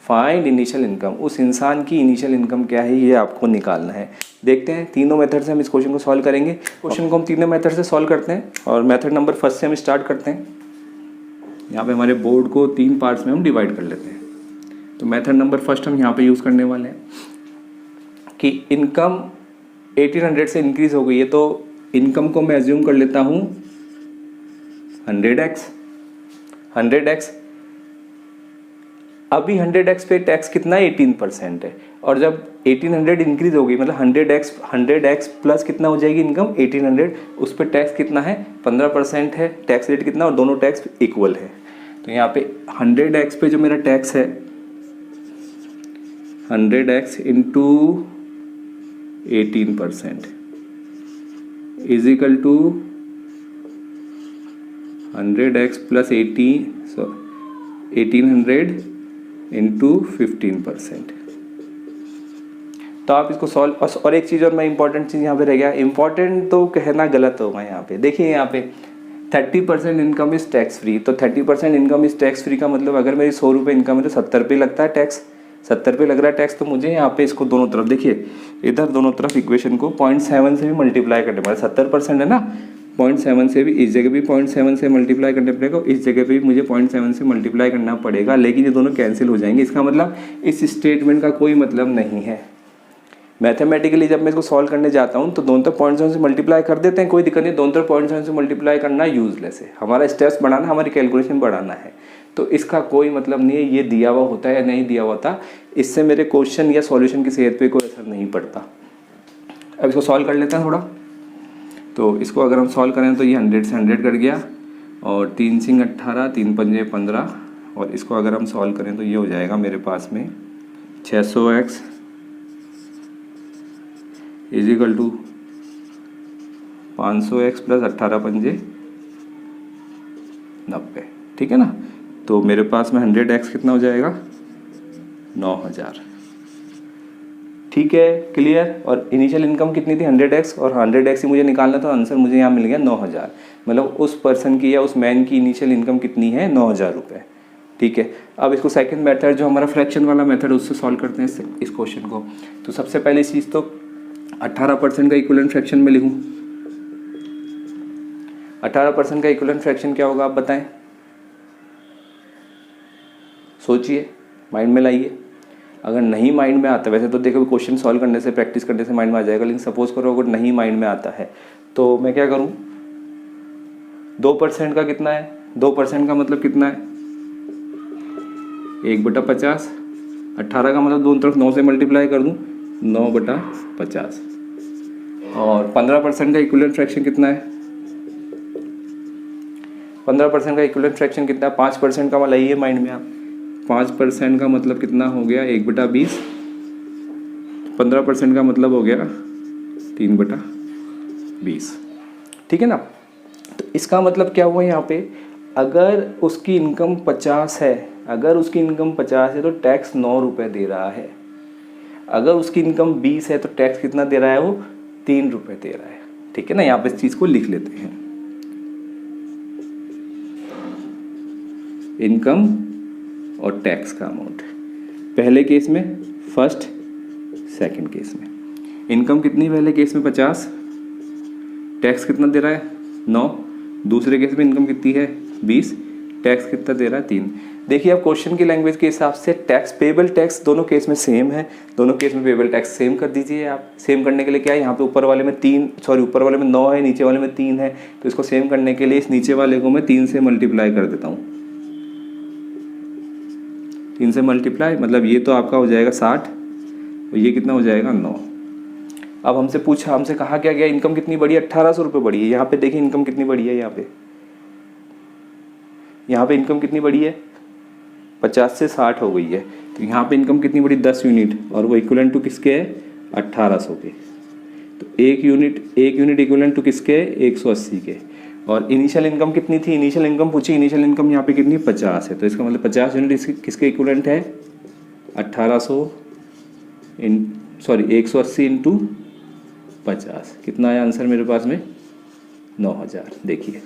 Find initial income, उस इंसान की इनिशियल इनकम क्या है ये आपको निकालना है। देखते हैं तीनों मेथड से हम इस क्वेश्चन को सॉल्व करेंगे। क्वेश्चन को हम तीनों मेथड से सॉल्व करते हैं और मेथड नंबर फर्स्ट से हम स्टार्ट करते हैं। यहाँ पे हमारे बोर्ड को 3 पार्ट्स में हम डिवाइड कर लेते हैं। तो मेथड नंबर फर्स्ट हम यहाँ पे यूज़ करने वाले हैं कि इनकम 1800 से इंक्रीज़ हो गई है, तो इनकम को मैं एज्यूम कर लेता हूँ 100x। अभी 100x पे टैक्स कितना है, 18% है। और जब 1800 इंक्रीज हो गई, मतलब 100x प्लस कितना हो जाएगी इनकम 1800, उस पर टैक्स कितना है, 15% है टैक्स रेट कितना, और दोनों टैक्स इक्वल है। तो यहाँ पे 100x पे जो मेरा टैक्स है 100x into 18% is equal to 100x plus 1800 into 15%। तो आप इसको सॉल्व, और एक चीज़ और मैं इंपॉर्टेंट चीज़ यहाँ पे रह गया, इंपॉर्टेंट तो कहना गलत होगा यहाँ पे। देखिए यहाँ पे 30% इनकम इज टैक्स फ्री, तो 30% इनकम इज टैक्स फ्री का मतलब अगर मेरी 100 रुपये इनकम है तो 70 रुपये लगता है टैक्स, 70 रुपये लग रहा है टैक्स। तो मुझे यहाँ पे इसको दोनों तरफ देखिए, इधर दोनों तरफ इक्वेशन को 0.7 से भी मल्टीप्लाई करने पड़ेगा। 70% है ना, 0.7 से भी, इस जगह भी 0.7 से मल्टीप्लाई करना पड़ेगा, इस जगह पे भी मुझे 0.7 से मल्टीप्लाई करना पड़ेगा, लेकिन ये दोनों कैंसिल हो जाएंगे। इसका मतलब इस स्टेटमेंट का कोई मतलब नहीं है। मैथमेटिकली जब मैं इसको सॉल्व करने जाता हूँ तो दोनों तरफ 0.7 से मल्टीप्लाई कर देते हैं, कोई दिक्कत नहीं। दोनों तरफ 0.7 से मल्टीप्लाई करना यूजलेस है, हमारा स्टेप्स बढ़ाना, हमारी कैलकुलेशन बढ़ाना है। तो इसका कोई मतलब नहीं है ये दिया हुआ होता है या नहीं दिया हुआ होता, इससे मेरे क्वेश्चन या सॉल्यूशन की सेहत पे कोई असर नहीं पड़ता। अब इसको सॉल्व कर लेते हैं थोड़ा। तो इसको अगर हम सॉल्व करें तो ये 100 से 100 कट गया, और 3 सिंग 18, 3 पंजे 15, और इसको अगर हम सॉल्व करें तो ये हो जाएगा मेरे पास में 600x is equal to 500x plus 18 पंजे 90। ठीक है ना। तो मेरे पास में 100x कितना हो जाएगा, 9000। ठीक है, क्लियर। और इनिशियल इनकम कितनी थी 100x, और 100x ही मुझे निकालना था, आंसर मुझे यहाँ मिल गया 9000। मतलब उस पर्सन की या उस मैन की इनिशियल इनकम कितनी है, 9000 रुपये। ठीक है। अब इसको सेकंड मेथड जो हमारा फ्रैक्शन वाला मेथड उससे सॉल्व करते हैं इस क्वेश्चन को। तो सबसे पहली चीज़ तो 18% का इक्विवेलेंट फ्रैक्शन में लिखूँ। 18% का इक्विवेलेंट फ्रैक्शन क्या होगा आप बताएं, सोचिए, माइंड में लाइए। अगर नहीं माइंड में आता, वैसे तो देखो क्वेश्चन सॉल्व करने से, प्रैक्टिस करने से माइंड में आ जाएगा, लेकिन सपोज करो अगर नहीं माइंड में आता है तो मैं क्या करूं, 2% का कितना है, 2% का मतलब कितना है 1/50, 18 का मतलब दोनों तरफ 9 से मल्टीप्लाई कर दूं, 9/50। और 15% का इक्विवेलेंट फ्रैक्शन कितना है, 15% का इक्विवेलेंट फ्रैक्शन कितना है, 5% का मतलब ये माइंड में आप, 5% का मतलब कितना हो गया 1/20, 15% का मतलब हो गया 3/20। ठीक है ना। तो इसका मतलब क्या हुआ यहाँ पे, अगर उसकी इनकम 50 है, अगर उसकी इनकम 50 है तो टैक्स 9 रुपये दे रहा है। अगर उसकी इनकम 20 है तो टैक्स कितना दे रहा है, वो 3 रुपये दे रहा है। ठीक है ना। यहाँ पे इस चीज़ को लिख लेते हैं, इनकम और टैक्स का अमाउंट। पहले केस में फर्स्ट, सेकंड केस में इनकम कितनी, पहले केस में 50, टैक्स कितना दे रहा है 9, दूसरे केस में इनकम कितनी है 20, टैक्स कितना दे रहा है 3। देखिए अब क्वेश्चन की लैंग्वेज के हिसाब से टैक्स, पेबल टैक्स दोनों केस में सेम है, दोनों केस में पेबल टैक्स सेम कर दीजिए आप। सेम करने के लिए क्या है, यहाँ पे ऊपर वाले में 9 है, नीचे वाले में 3 है, तो इसको सेम करने के लिए इस नीचे वाले को मैं 3 से मल्टीप्लाई कर देता हूँ। 3 से मल्टीप्लाई मतलब ये तो आपका हो जाएगा 60 और ये कितना हो जाएगा 9। अब हमसे कहा क्या गया, इनकम कितनी बढ़ी है, 1800 रुपये बढ़ी है। यहाँ पे देखिए इनकम कितनी बढ़ी है, यहाँ पे इनकम कितनी बढ़ी है, 50 से 60 हो गई है। तो यहाँ पे इनकम कितनी बढ़ी, 10 यूनिट, और वो इक्विवेलेंट टू किसके है, 1800 के। तो एक यूनिट इक्विवेलेंट टू किसके है, 180 के। और इनिशियल इनकम कितनी थी, इनिशियल इनकम पूछी, इनिशियल इनकम यहाँ पे कितनी 50 है। तो इसका मतलब 50 यूनिट किसके इक्विवेलेंट है, 180 इंटू 50। कितना आया आंसर मेरे पास में, 9000। देखिए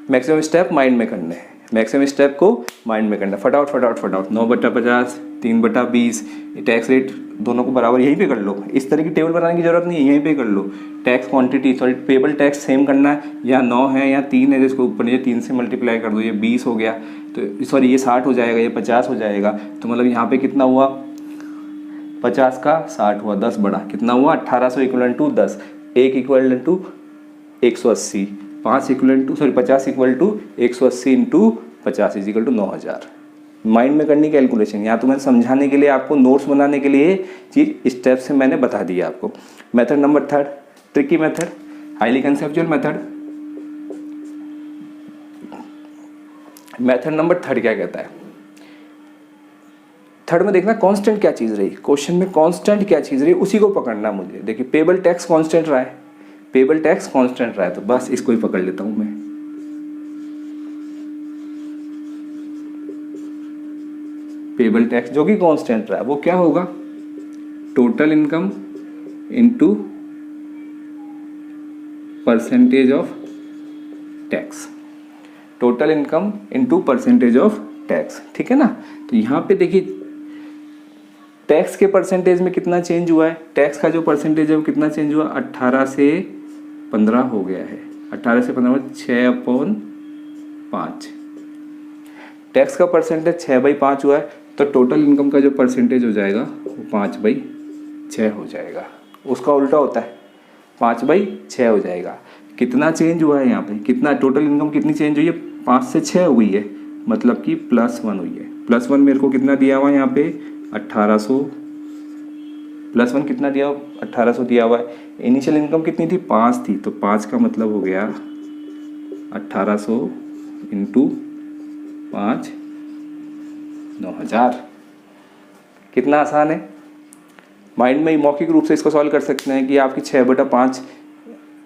मैक्सिमम स्टेप माइंड में करने हैं, मैक्सिमम स्टेप को माइंड में करना, फटाफट 9/50, 3/20, टैक्स रेट दोनों को बराबर यहीं पे कर लो। इस तरह की टेबल बनाने की जरूरत नहीं है, यहीं पे कर लो। Tax quantity payable tax same करना है, या 9 है या 3 है, जिसको ऊपर नीचे 3 से मल्टीप्लाई कर दो, ये 20 हो गया, तो सॉरी ये 60 हो जाएगा, ये 50 हो जाएगा। तो मतलब यहाँ पे कितना हुआ, 50 का 60 हुआ, 10 बढ़ा, कितना हुआ 1800 equal to 10, 1 equal to 180, 50 equal to 180 into 50 is equal to 9000। Mind में करनी कैलकुलेशन, यहाँ तो मैंने समझाने के लिए, आपको नोट्स बनाने के लिए चीज स्टेप से मैंने बता दिया आपको। Method number 3, tricky method, highly conceptual method. Method number 3 क्या कहता है, 3 में देखना कांस्टेंट क्या चीज़ रही, क्वेश्चन में कांस्टेंट क्या चीज़ रही उसी को पकड़ना मुझे। देखिए पेबल टैक्स कांस्टेंट रहा है, पेबल टैक्स कांस्टेंट रहा है, तो बस इसको ही पकड़ लेता हूं मैं। पेबल टैक्स जो कि कांस्टेंट रहा है वो क्या होगा, total income into percentage of tax, total income into percentage of tax, ठीक है ना। तो यहाँ पे देखिए टैक्स के परसेंटेज में कितना चेंज हुआ है, टैक्स का जो परसेंटेज है वो कितना चेंज हुआ, 18 से 15 हो गया है। 18 से 15 में 6/5, टैक्स का परसेंटेज 6/5 हुआ है, तो टोटल इनकम का जो परसेंटेज हो जाएगा वो 5/6 हो जाएगा। उसका उल्टा होता है, 5/6 हो जाएगा। कितना चेंज हुआ है यहाँ पे, कितना टोटल इनकम कितनी चेंज हुई है, 5 से 6 हुई है, मतलब कि +1 हुई है। +1 मेरे को कितना दिया हुआ है यहाँ पे, 1800, +1 कितना दिया, 1800 दिया हुआ है। इनिशियल इनकम कितनी थी, 5 थी, तो 5 का मतलब हो गया 1800 इंटू 5, 9000। कितना आसान है, माइंड में मौखिक रूप से इसको सॉल्व कर सकते हैं कि आपकी 6/5,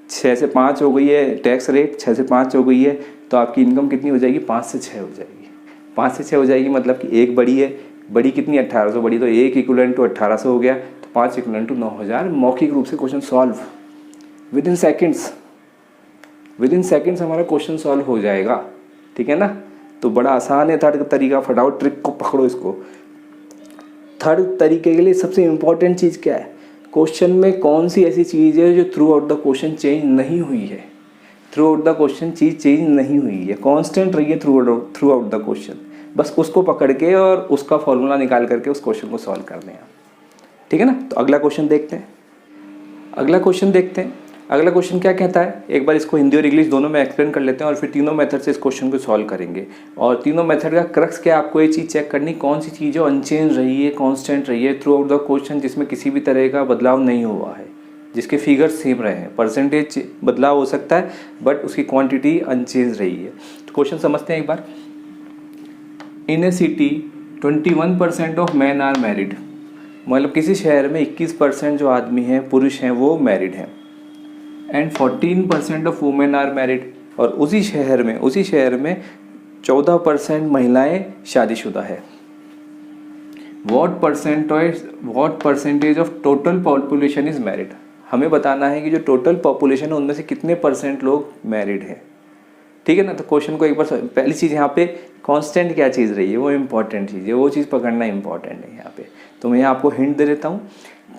6 से 5 हो गई है टैक्स रेट, 6 से 5 हो गई है, तो आपकी इनकम कितनी हो जाएगी, 5 से 6 हो जाएगी। 5 से 6 हो जाएगी मतलब कि एक बड़ी है, बड़ी कितनी 1800 बड़ी, तो 1 इक्वलेंट टू 1800 हो गया, तो 5 इक्वलेंट टू 9000। मौखिक रूप से question solve with in seconds हमारा क्वेश्चन सॉल्व हो जाएगा, ठीक है ना। तो बड़ा आसान है 3rd तरीका, फटाफट ट्रिक को पकड़ो इसको। 3rd तरीके के लिए सबसे इंपॉर्टेंट चीज़ क्या है, क्वेश्चन में कौन सी ऐसी चीज़ है जो through out the question change नहीं हुई है, through out the question cheese change नहीं हुई है, कांस्टेंट रही है थ्रू आउट द क्वेश्चन। बस उसको पकड़ के और उसका फॉर्मूला निकाल करके उस क्वेश्चन को सॉल्व करने हैं, ठीक है ना। तो अगला क्वेश्चन देखते हैं, अगला क्वेश्चन क्या कहता है, एक बार इसको हिंदी और इंग्लिश दोनों में एक्सप्लेन कर लेते हैं और फिर तीनों मेथड से इस क्वेश्चन को सॉल्व करेंगे। और तीनों मेथड का क्रक्स क्या, आपको ये चीज़ चेक करनी कौन सी चीज़ जो अनचेंज रही है, कांस्टेंट रही है थ्रू आउट द क्वेश्चन, जिसमें किसी भी तरह का बदलाव नहीं हुआ है, जिसके फिगर सेम रहे हैं। परसेंटेज बदलाव हो सकता है बट उसकी क्वांटिटी अनचेंज रही है। तो क्वेश्चन समझते हैं एक बार। In a city 21% of man are married, मतलब किसी शहर में 21% जो आदमी हैं पुरुष हैं वो मैरिड हैं, and 14% of women are married, और उसी शहर में 14% महिलाएं शादीशुदा है। What percentage of total population is married, हमें बताना है कि जो टोटल पॉपुलेशन है उनमें से कितने % लोग मैरिड हैं, ठीक है ना। तो क्वेश्चन को एक बार, पहली चीज़ यहाँ पे कांस्टेंट क्या चीज़ रही है वो इंपॉर्टेंट चीज़ है, वो चीज़ पकड़ना इंपॉर्टेंट है यहाँ पे। तो मैं आपको हिंट दे देता हूँ,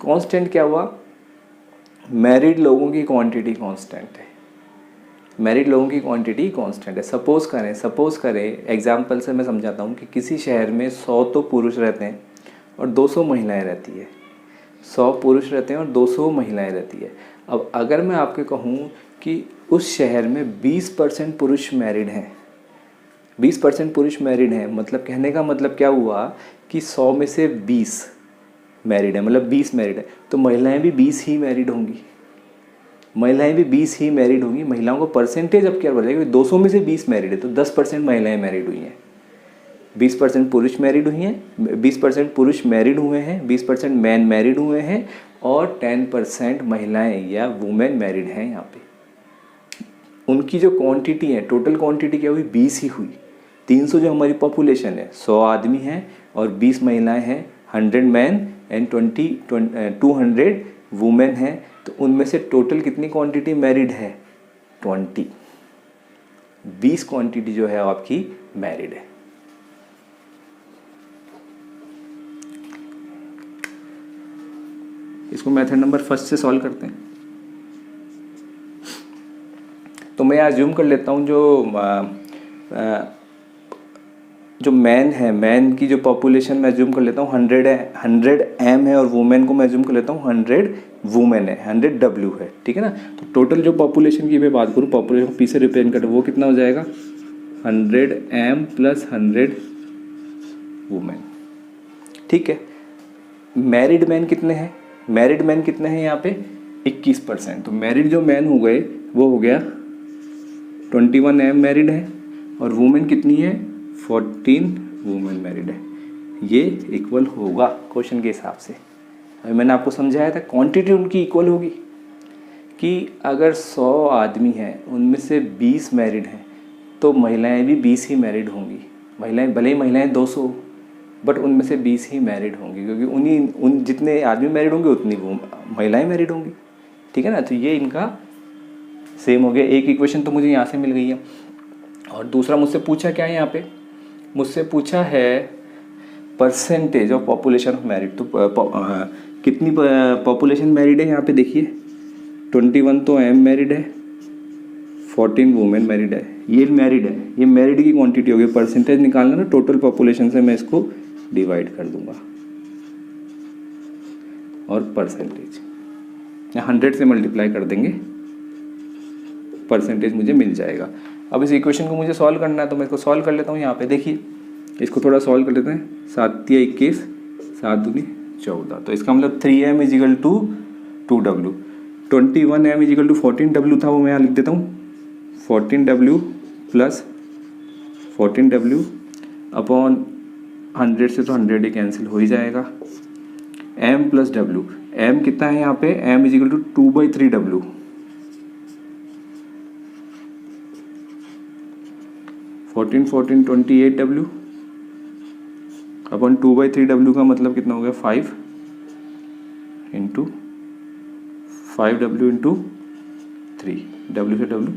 कांस्टेंट क्या हुआ, मैरिड लोगों की क्वांटिटी कांस्टेंट है, मैरिड लोगों की क्वांटिटी कांस्टेंट है। सपोज़ करें एग्जांपल से मैं समझाता हूँ कि किसी शहर में 100 तो पुरुष रहते हैं और 200 महिलाएं रहती है। 100 पुरुष रहते हैं और 200 महिलाएं रहती है। अब अगर मैं आपके कहूँ कि उस शहर में 20% पुरुष मैरिड हैं, 20% पुरुष मैरिड हैं, मतलब कहने का मतलब क्या हुआ कि 100 में से 20 मैरिड है, मतलब 20 मैरिड है, तो महिलाएं भी 20 ही मैरिड होंगी। महिलाओं को परसेंटेज अब क्या बढ़ेगा, 200 में से 20 मैरिड है तो 10% महिलाएं मैरिड हुई हैं, 20% पुरुष मैरिड हुई हैं, 20% पुरुष मैरिड हुए हैं, 20% मैन मैरिड हुए हैं और 10% महिलाएं या वुमेन मैरिड हैं। यहाँ पे उनकी जो क्वांटिटी है, टोटल क्वांटिटी क्या हुई, 20 ही हुई। 300 जो हमारी पॉपुलेशन है, 100 आदमी हैं और 20 महिलाएं हैं, 100 मैन एंड 200 वुमेन हैं, तो उनमें से टोटल कितनी क्वांटिटी मैरिड है, 20 क्वांटिटी जो है आपकी मैरिड है। इसको मेथड नंबर फर्स्ट से सॉल्व करते हैं। तो मैं अज्यूम कर लेता हूँ जो मैन है, मैन की जो पॉपुलेशन मैं अज्यूम कर लेता हूँ 100 एम है और वुमेन को मैं अज्यूम कर लेता हूँ 100 वुमेन है, 100 डब्ल्यू है, ठीक है ना। तो टोटल जो पॉपुलेशन की मैं बात करूँ, पॉपुलेशन को पी से रिप्रेजेंट करें, वो कितना हो जाएगा, 100 एम प्लस 100 वुमेन, ठीक है। मैरिड मैन कितने हैं, यहाँ पे 21%। तो मैरिड जो मैन हो गए वो हो गया 21 एम मैरिड है और वुमेन कितनी है, 14 वुमेन मैरिड है। ये इक्वल होगा क्वेश्चन के हिसाब से। अभी मैंने आपको समझाया था क्वांटिटी उनकी इक्वल होगी कि अगर 100 आदमी हैं उनमें से 20 मैरिड हैं तो महिलाएं भी 20 ही मैरिड होंगी। भले ही महिलाएं 200, बट उनमें से 20 ही मैरिड होंगी, क्योंकि उन जितने आदमी मैरिड होंगे उतनी वो महिलाएं मैरिड होंगी, ठीक है ना। तो ये इनका सेम हो गया। एक इक्वेशन तो मुझे यहाँ से मिल गई है। और दूसरा मुझसे पूछा क्या है, यहाँ पे मुझसे पूछा है percentage of population of married. तो कितनी पॉपुलेशन मैरिड है, यहाँ पे देखिए 21 तो एम मैरिड है, 14 वुमेन मैरिड है, ये मैरिड है, ये मैरिड की क्वांटिटी होगी। परसेंटेज निकालना ना, टोटल पॉपुलेशन से मैं इसको डिवाइड कर दूंगा और परसेंटेज 100 से मल्टीप्लाई कर देंगे, परसेंटेज मुझे मिल जाएगा। अब इस इक्वेशन को मुझे सॉल्व करना है तो मैं इसको सॉल्व कर लेता हूँ। यहाँ पे देखिए इसको थोड़ा सॉल्व कर लेते हैं। 7 या 21, 7 दूनी 14, तो इसका मतलब 3m is equal to 2w, 21m is equal to 14w था, वो मैं यहाँ लिख देता हूँ 14w प्लस 14w अपॉन 100 से तो 100 ही कैंसिल हो ही जाएगा। m प्लस w, m कितना है यहाँ पे, m is equal to 2/3w, 14 28w upon 2/3w का मतलब कितना हो गया, 5 इंटू 5w इंटू 3, w से w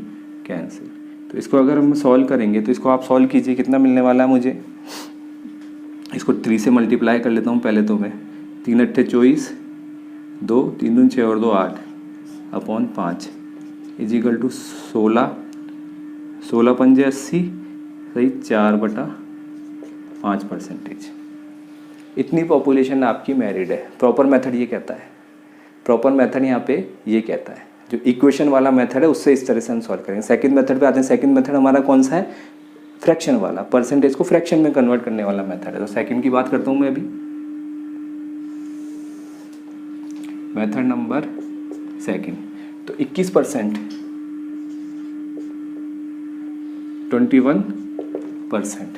कैंसिल। तो इसको अगर हम सॉल्व करेंगे तो इसको आप सॉल्व कीजिए, कितना मिलने वाला है मुझे। इसको 3 से मल्टीप्लाई कर लेता हूँ पहले तो मैं। 3 अट्ठे 24, 2 3 दून 6 और 2 8 अपॉन 5 इजिकल टू 16, 16 पंजे 80, सही 4/5 परसेंटेज। इतनी पॉपुलेशन आपकी मैरिड है। प्रॉपर मेथड ये कहता है, प्रॉपर मेथड यहाँ पे ये कहता है, जो इक्वेशन वाला मेथड है उससे इस तरह से हम सॉल्व करेंगे। सेकंड मेथड पे आते हैं। सेकंड मेथड हमारा कौन सा है, फ्रैक्शन वाला, परसेंटेज को फ्रैक्शन में कन्वर्ट करने वाला मेथड है। तो सेकंड की बात करता हूँ मैं अभी। मेथड नंबर सेकंड, तो 21%, 21%,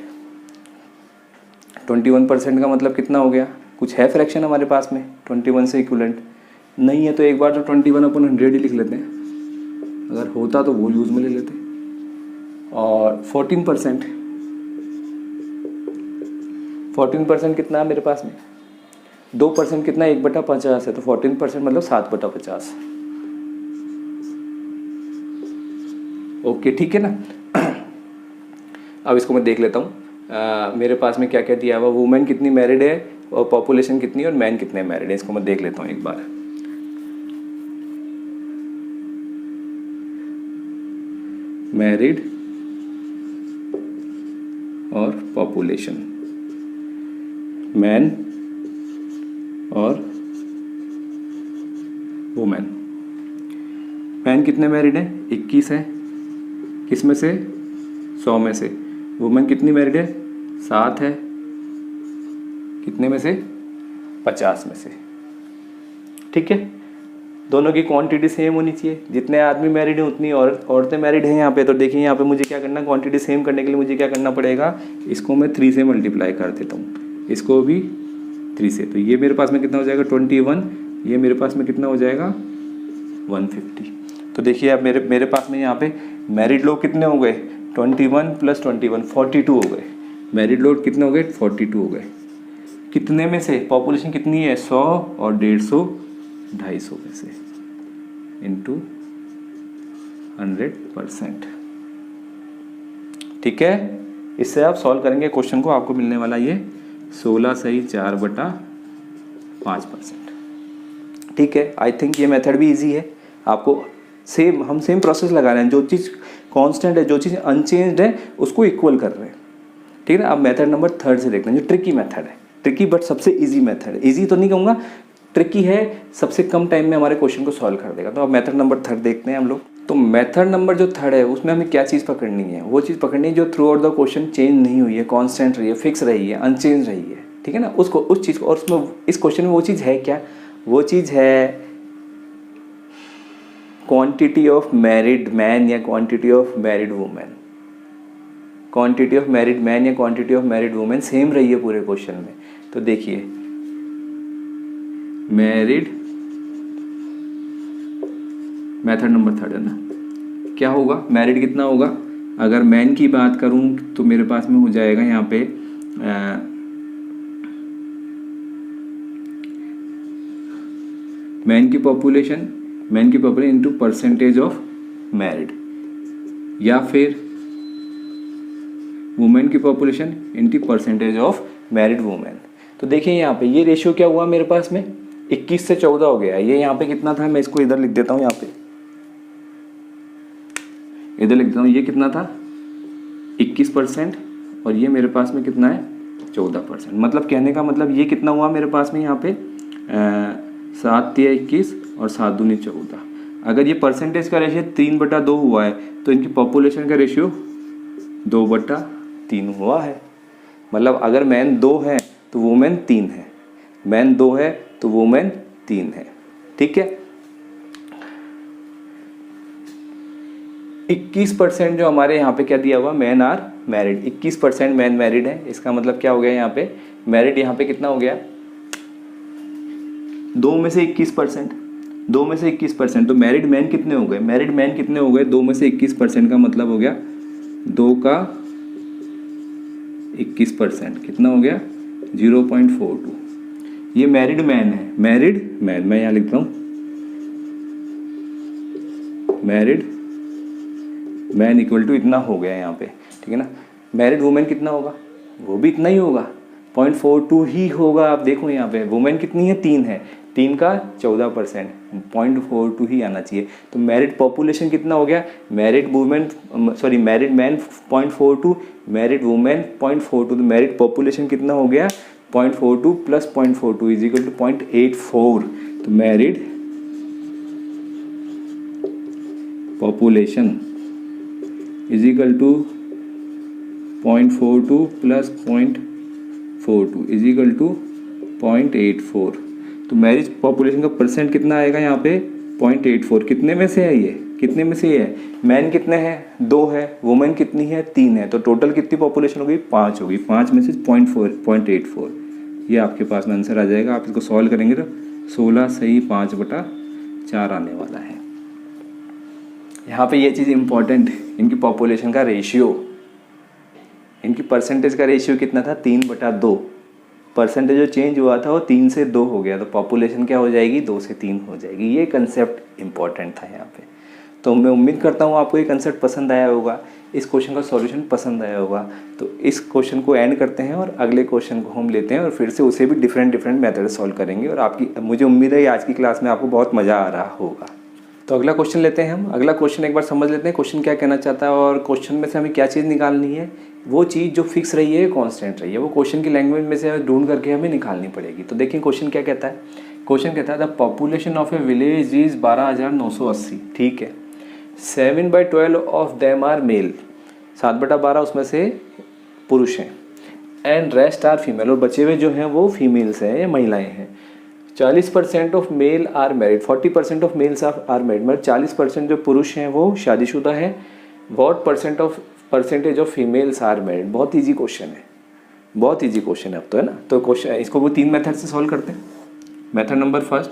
21% का मतलब कितना हो गया, कुछ है फ्रैक्शन हमारे पास में 21 से इक्विवेलेंट नहीं है, तो एक बार तो 21/100 ही लिख लेते हैं, अगर होता तो वो यूज़ में ले लेते। और 14%, 14% कितना है मेरे पास में, 2% कितना है, 1/50 है, तो 14% मतलब 7/50। ओके ठीक है ना। अब इसको मैं देख लेता हूँ मेरे पास में क्या क्या दिया हुआ, वुमेन कितनी मैरिड है और पॉपुलेशन कितनी और मैन कितने मैरिड है, इसको मैं देख लेता हूँ एक बार। मैरिड और पॉपुलेशन, मैन और वुमेन। मैन कितने मैरिड हैं? 21 है। किस में से? 100 में से। वुमेन कितनी मैरिड है? 7 है। कितने में से? 50 में से। ठीक है, दोनों की क्वांटिटी सेम होनी चाहिए। जितने आदमी मैरिड हैं उतनी औरतें मैरिड हैं यहाँ पे। तो देखिए यहाँ पे मुझे क्या करना, क्वांटिटी सेम करने के लिए मुझे क्या करना पड़ेगा, इसको मैं 3 से मल्टीप्लाई कर देता हूँ, इसको भी 3 से। तो ये मेरे पास में कितना हो जाएगा? 21। ये मेरे पास में कितना हो जाएगा? 150। तो देखिए अब मेरे पास में यहाँ पे मैरिड लोग कितने हो गए? 21 + 21 42 हो गए। मैरिड लोग कितने हो गए? 42 हो गए। कितने में से? पॉपुलेशन कितनी है? 100 और 150 250 में से इंटू 100%। ठीक है, इससे आप सॉल्व करेंगे क्वेश्चन को, आपको मिलने वाला ये 16 सही 4/5%। ठीक है, आई थिंक ये मेथड भी इजी है। आपको हम सेम प्रोसेस लगा रहे हैं, जो चीज़ कांस्टेंट है, जो चीज़ अनचेंज्ड है, उसको इक्वल कर रहे हैं। ठीक है ना। अब मेथड नंबर 3 से देखते हैं, जो ट्रिकी मेथड है। ट्रिकी बट सबसे इजी मेथड है। इजी तो नहीं कहूँगा, ट्रिकी है, सबसे कम टाइम में हमारे क्वेश्चन को सॉल्व कर देगा। तो अब मेथड नंबर 3 देखते हैं हम लोग। तो मेथड नंबर जो 3 है उसमें हमें क्या चीज़ पकड़नी है? वो चीज़ पकड़नी है जो through out the question change नहीं हुई है, कांस्टेंट रही है, फिक्स रही है, अनचेंज रही है। ठीक है ना, उसको उस चीज़ को, और उसमें इस क्वेश्चन में वो चीज़ है क्या? वो चीज़ है क्वांटिटी ऑफ मैरिड मैन या quantity of married women. Quantity of married man या quantity of married women same रही है पूरे क्वेश्चन में। तो देखिए मैरिड, मेथड नंबर 3 है ना, क्या होगा? मैरिड कितना होगा? अगर मैन की बात करूं तो मेरे पास में हो जाएगा यहाँ पे मैन की population into percentage of married, या फिर वुमेन की population into percentage of married women. तो देखिए यहाँ पे ये रेशियो क्या हुआ मेरे पास में? 21 से 14 हो गया। ये यहाँ पे कितना था? मैं इसको इधर लिख देता हूँ, यहाँ पे इधर लिख देता हूँ। ये कितना था? 21%। और ये मेरे पास में कितना है? 14%। मतलब कहने का मतलब ये कितना हुआ मेरे पास में यहाँ पे? 7 या 21 और 7 दूनी 14। अगर ये परसेंटेज का रेशियो 3/2 हुआ है तो इनकी पॉपुलेशन का रेशियो 2/3 हुआ है। मतलब अगर मैन 2 है तो वुमेन 3 है, मैन 2 है तो वुमेन 3 है। ठीक है, 21% जो हमारे यहाँ पे क्या दिया हुआ? Man are married. 21% man married है। इसका मतलब क्या हो गया? यहाँ पे मैरिड यहाँ पे कितना हो गया? 2 में से 21%। 2 में से 21%। तो मैरिड मैन कितने हो गए? मैरिड मैन कितने हो गए? 2 में से 21% का मतलब हो गया 2 का 21%। कितना हो गया? 0.42। ये मैरिड मैन है। मैरिड मैन, मैं यहाँ लिखता हूँ मैरिड मैन इक्वल टू इतना हो गया यहाँ पे। ठीक है ना। मैरिड वुमेन कितना होगा? वो भी इतना ही होगा, 0.42 ही होगा। आप देखो यहाँ पे वुमेन कितनी है? 3 है। 3 का 14%, 0.42 ही आना चाहिए। तो मैरिड पॉपुलेशन कितना हो गया? Married women married man 0.42, married women 0.42। तो मैरिड पॉपुलेशन कितना हो गया? 0.42 + 0.42 इज इक्वल टू 0.84। तो married population is equal to 0.42 + 0.42 is equal to 0.84। तो मैरिज पॉपुलेशन का परसेंट कितना आएगा यहाँ पे? 0.84। कितने में से है ये? कितने में से है? मैन कितने हैं? 2 है। वुमेन कितनी है? 3 है। तो टोटल कितनी पॉपुलेशन होगी? 5 होगी। 5 में से 0.84। ये आपके पास में आंसर आ जाएगा। आप इसको सॉल्व करेंगे तो 16 सही 5/4 आने वाला है। यहाँ पे ये चीज़ इंपॉर्टेंट, इनकी पॉपुलेशन का रेशियो, इनकी परसेंटेज का रेशियो कितना था? 3/2। परसेंटेज जो चेंज हुआ था वो 3 से 2 हो गया। तो पॉपुलेशन क्या हो जाएगी? 2 से 3 हो जाएगी। ये कंसेप्ट इंपॉर्टेंट था यहाँ पे। तो मैं उम्मीद करता हूँ आपको ये कंसेप्ट पसंद आया होगा, इस क्वेश्चन का सॉल्यूशन पसंद आया होगा। तो इस क्वेश्चन को एंड करते हैं और अगले क्वेश्चन को हम लेते हैं और फिर से उसे भी डिफरेंट मेथड सॉल्व करेंगे। और मुझे उम्मीद है आज की क्लास में आपको बहुत मज़ा आ रहा होगा। तो अगला क्वेश्चन लेते हैं हम। अगला क्वेश्चन एक बार समझ लेते हैं क्वेश्चन क्या कहना चाहता है और क्वेश्चन में से हमें क्या चीज़ निकालनी है। वो चीज़ जो फिक्स रही है, कांस्टेंट रही है, वो क्वेश्चन की लैंग्वेज में से ढूंढ करके हमें निकालनी पड़ेगी। तो देखिए क्वेश्चन क्या कहता है। क्वेश्चन कहता है the population of A village is 12,980। ठीक है। 7/12 ऑफ देम आर मेल, 7/12 उसमें से पुरुष हैं, एंड रेस्ट आर फीमेल, और बचे हुए जो हैं वो फीमेल्स हैं या महिलाएं हैं। 40% of male are married, 40% of males are married, मतलब 40% जो पुरुष हैं वो शादीशुदा है। What percentage of females are married. बहुत ईजी क्वेश्चन है, बहुत ईजी क्वेश्चन है अब तो, है ना। तो क्वेश्चन इसको वो 3 मेथड से सॉल्व करते हैं। मेथड नंबर फर्स्ट,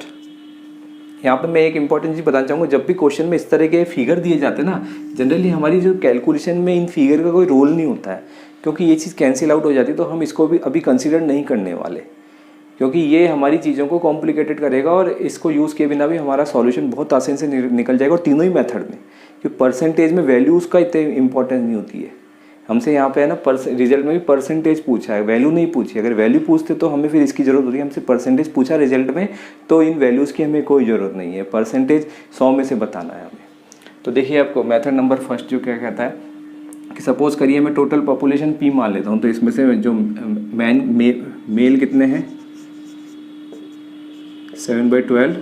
यहाँ पे मैं एक इंपॉर्टेंट चीज़ बताना चाहूँगा। जब भी क्वेश्चन में इस तरह के फिगर दिए जाते हैं ना, जनरली हमारी जो कैलकुलेशन में इन फिगर का कोई रोल नहीं होता है, क्योंकि ये चीज़ कैंसिल आउट हो जाती है। तो हम इसको भी अभी कंसिडर नहीं करने वाले, क्योंकि ये हमारी चीज़ों को कॉम्प्लिकेटेड करेगा और इसको यूज़ किए बिना भी हमारा सॉल्यूशन बहुत आसानी से निकल जाएगा। और तीनों ही मेथड में, क्योंकि परसेंटेज में वैल्यूज़ का इतने इंपॉर्टेंस नहीं होती है। हमसे यहाँ पे है ना रिजल्ट में भी परसेंटेज पूछा है, वैल्यू नहीं पूछी। अगर वैल्यू पूछते तो हमें फिर इसकी ज़रूरत होती है। हमसे परसेंटेज पूछा रिजल्ट में, तो इन वैल्यूज़ की हमें कोई ज़रूरत नहीं है। परसेंटेज 100 में से बताना है हमें। तो देखिए आपको मेथड नंबर फर्स्ट जो क्या कहता है कि सपोज़ करिए मैं टोटल पॉपुलेशन P मान लेता हूँ। तो इसमें से जो मेल कितने हैं, 7/12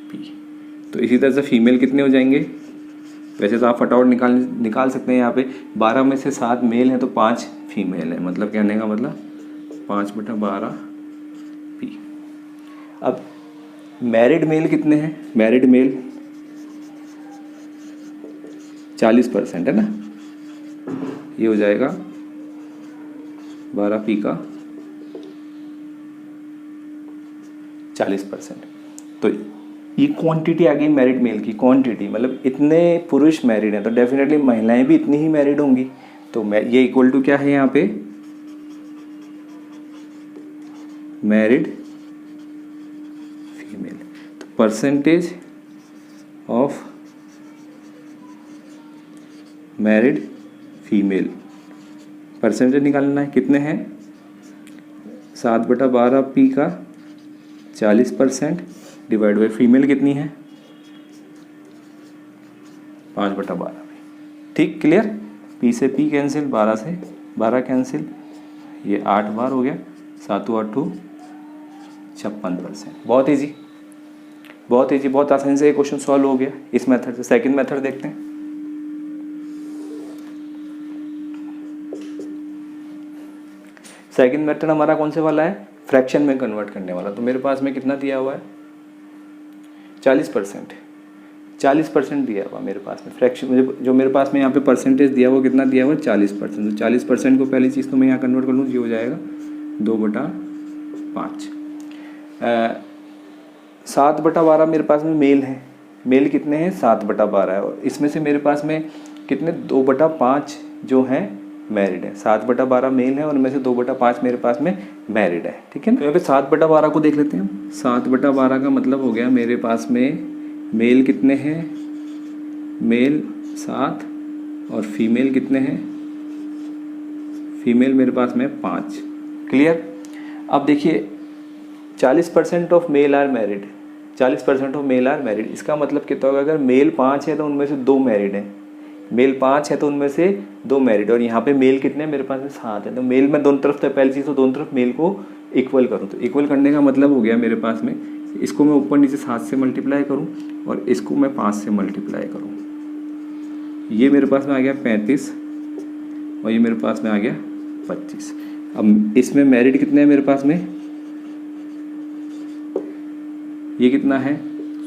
P। तो इसी तरह से फीमेल कितने हो जाएंगे। वैसे तो आप फटाफट निकाल सकते हैं। यहाँ पे 12 में से 7 मेल हैं तो 5 फीमेल है, मतलब कहने का मतलब 5/12 P। अब मैरिड मेल कितने हैं, मैरिड मेल 40% है ना, ये हो जाएगा 12 P का 40%। तो ये क्वांटिटी आ गई मैरिड मेल की, क्वांटिटी मतलब इतने पुरुष मैरिड हैं, तो डेफिनेटली महिलाएं भी इतनी ही मैरिड होंगी। तो ये इक्वल टू क्या है यहाँ पे, मैरिड फीमेल। तो percentage of married female, percentage निकालना है, कितने हैं 7/12 P का 40% डिवाइड बाई फीमेल कितनी है 5/12। ठीक, क्लियर। P से P कैंसिल, 12 से 12 कैंसिल, ये 8 बार हो गया, 7 8 56%। बहुत इजी, बहुत इजी, बहुत आसानी से ये क्वेश्चन सॉल्व हो गया इस मेथड से। सेकंड मेथड देखते हैं। सेकंड मेथड हमारा कौन से वाला है, फ्रैक्शन में कन्वर्ट करने वाला। तो मेरे पास में कितना दिया हुआ है 40%, 40% दिया हुआ मेरे पास में। फ्रैक्शन जो मेरे पास में यहाँ पे परसेंटेज दिया हुआ कितना दिया हुआ 40%। तो 40% को पहली चीज़ तो मैं यहाँ कन्वर्ट कर लूँ, ये हो जाएगा 2/5। 7/12 मेरे पास में मेल है, मेल कितने हैं 7/12 है, और इसमें से मेरे पास में कितने 2/5 जो हैं मैरिड है। 7/12 मेल है और उनमें से 2/5 मेरे पास में मैरिड है। ठीक है ना। तो यहाँ पे 7/12 को देख लेते हैं। 7/12 का मतलब हो गया मेरे पास में मेल कितने हैं, मेल 7 और फीमेल कितने हैं, फीमेल मेरे पास में 5। क्लियर। अब देखिए 40% of male are married, 40% of male are married, इसका मतलब कितना होगा, अगर मेल 5 है तो उनमें से 2 मैरिड हैं, मेल 5 है तो उनमें से 2 मैरिड, और यहाँ पे मेल कितने हैं मेरे पास में 7 है। तो मेल में दोनों तरफ, तो पहली चीज़ तो दोनों तरफ मेल को इक्वल करूँ। तो इक्वल करने का मतलब हो गया मेरे पास में, इसको मैं ऊपर नीचे 7 से मल्टीप्लाई करूँ और इसको मैं 5 से मल्टीप्लाई करूँ। ये मेरे पास में आ गया 35 और ये मेरे पास में आ गया 25। अब इसमें मैरिड कितने हैं मेरे पास में, ये कितना है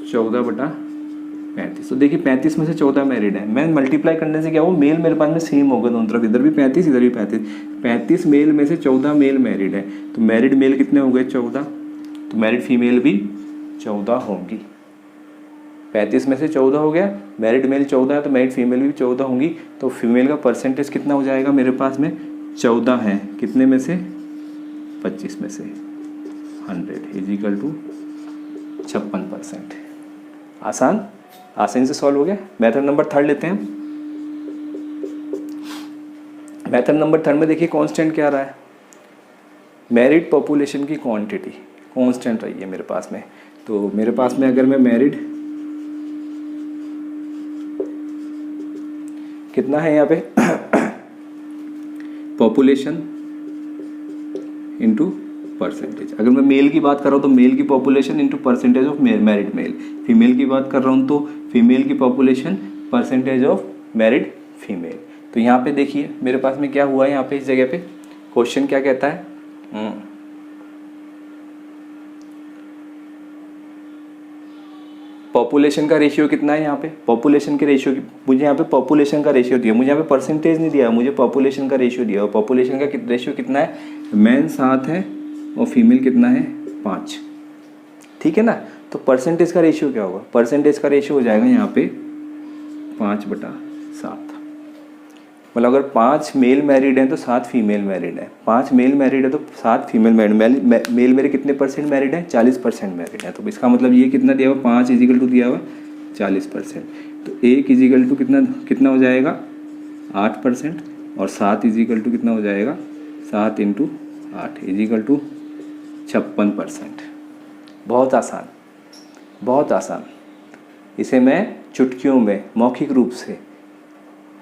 14/35। तो देखिए 35 में से 14 मैरिड है। मैं मल्टीप्लाई करने से क्या हो, मेल मेरे पास में सेम होगा दोनों तरफ, इधर भी 35 इधर भी 35। 35 मेल में से 14 मेल मैरिड है, तो मैरिड मेल कितने हो गए 14, तो मैरिड फीमेल भी 14 होंगी। 35 में से 14 हो गया, मैरिड मेल 14 है तो मैरिड फीमेल भी 14 होंगी। तो फीमेल का परसेंटेज कितना हो जाएगा मेरे पास में 14 है, कितने में से 25 में से 100 इज इक्वल टू 56%। आसान, आसानी से सॉल्व हो गया। मेथड नंबर 3 लेते हैं। मेथड नंबर 3 में देखिए कांस्टेंट क्या रहा है, मैरिड पॉपुलेशन की क्वांटिटी कांस्टेंट रही है मेरे पास में। तो मेरे पास में अगर मैं मैरिड कितना है यहाँ पे पॉपुलेशन इंटू परसेंटेज। अगर मैं मेल की बात कर रहा हूँ तो मेल की population into percentage of married male, female की बात कर रहा हूँ तो फीमेल की population percentage of married female. तो यहाँ पे देखिए मेरे पास में क्या हुआ है, यहाँ पे इस जगह पे क्वेश्चन क्या कहता है, पॉपुलेशन का रेशियो कितना है यहाँ पे, पॉपुलेशन के रेशियो की मुझे यहाँ पे पॉपुलेशन का रेशियो दिया, मुझे यहाँ पे परसेंटेज नहीं दिया, मुझे पॉपुलेशन का रेशियो दिया। और पॉपुलेशन का रेशियो कितना है, मेन 7 है और फीमेल कितना है 5, ठीक है ना। तो परसेंटेज का रेशियो क्या होगा, परसेंटेज का रेशियो हो जाएगा यहाँ पे 5/7। मतलब अगर 5 मेल मैरिड हैं तो 7 फीमेल मैरिड है, 5 मेल मैरिड है तो 7 फीमेल मैरिड। मेल मेरे कितने परसेंट मैरिड है, 40% मैरिड है। तो इसका मतलब ये कितना दिया हुआ, 5 इजिकल टू दिया हुआ 40%। तो 1 इजिकल टू कितना हो जाएगा 8% और 7 इजिकल टू कितना हो जाएगा 7 × 8 इजिकल टू 56%। बहुत आसान, बहुत आसान। इसे मैं चुटकियों में मौखिक रूप से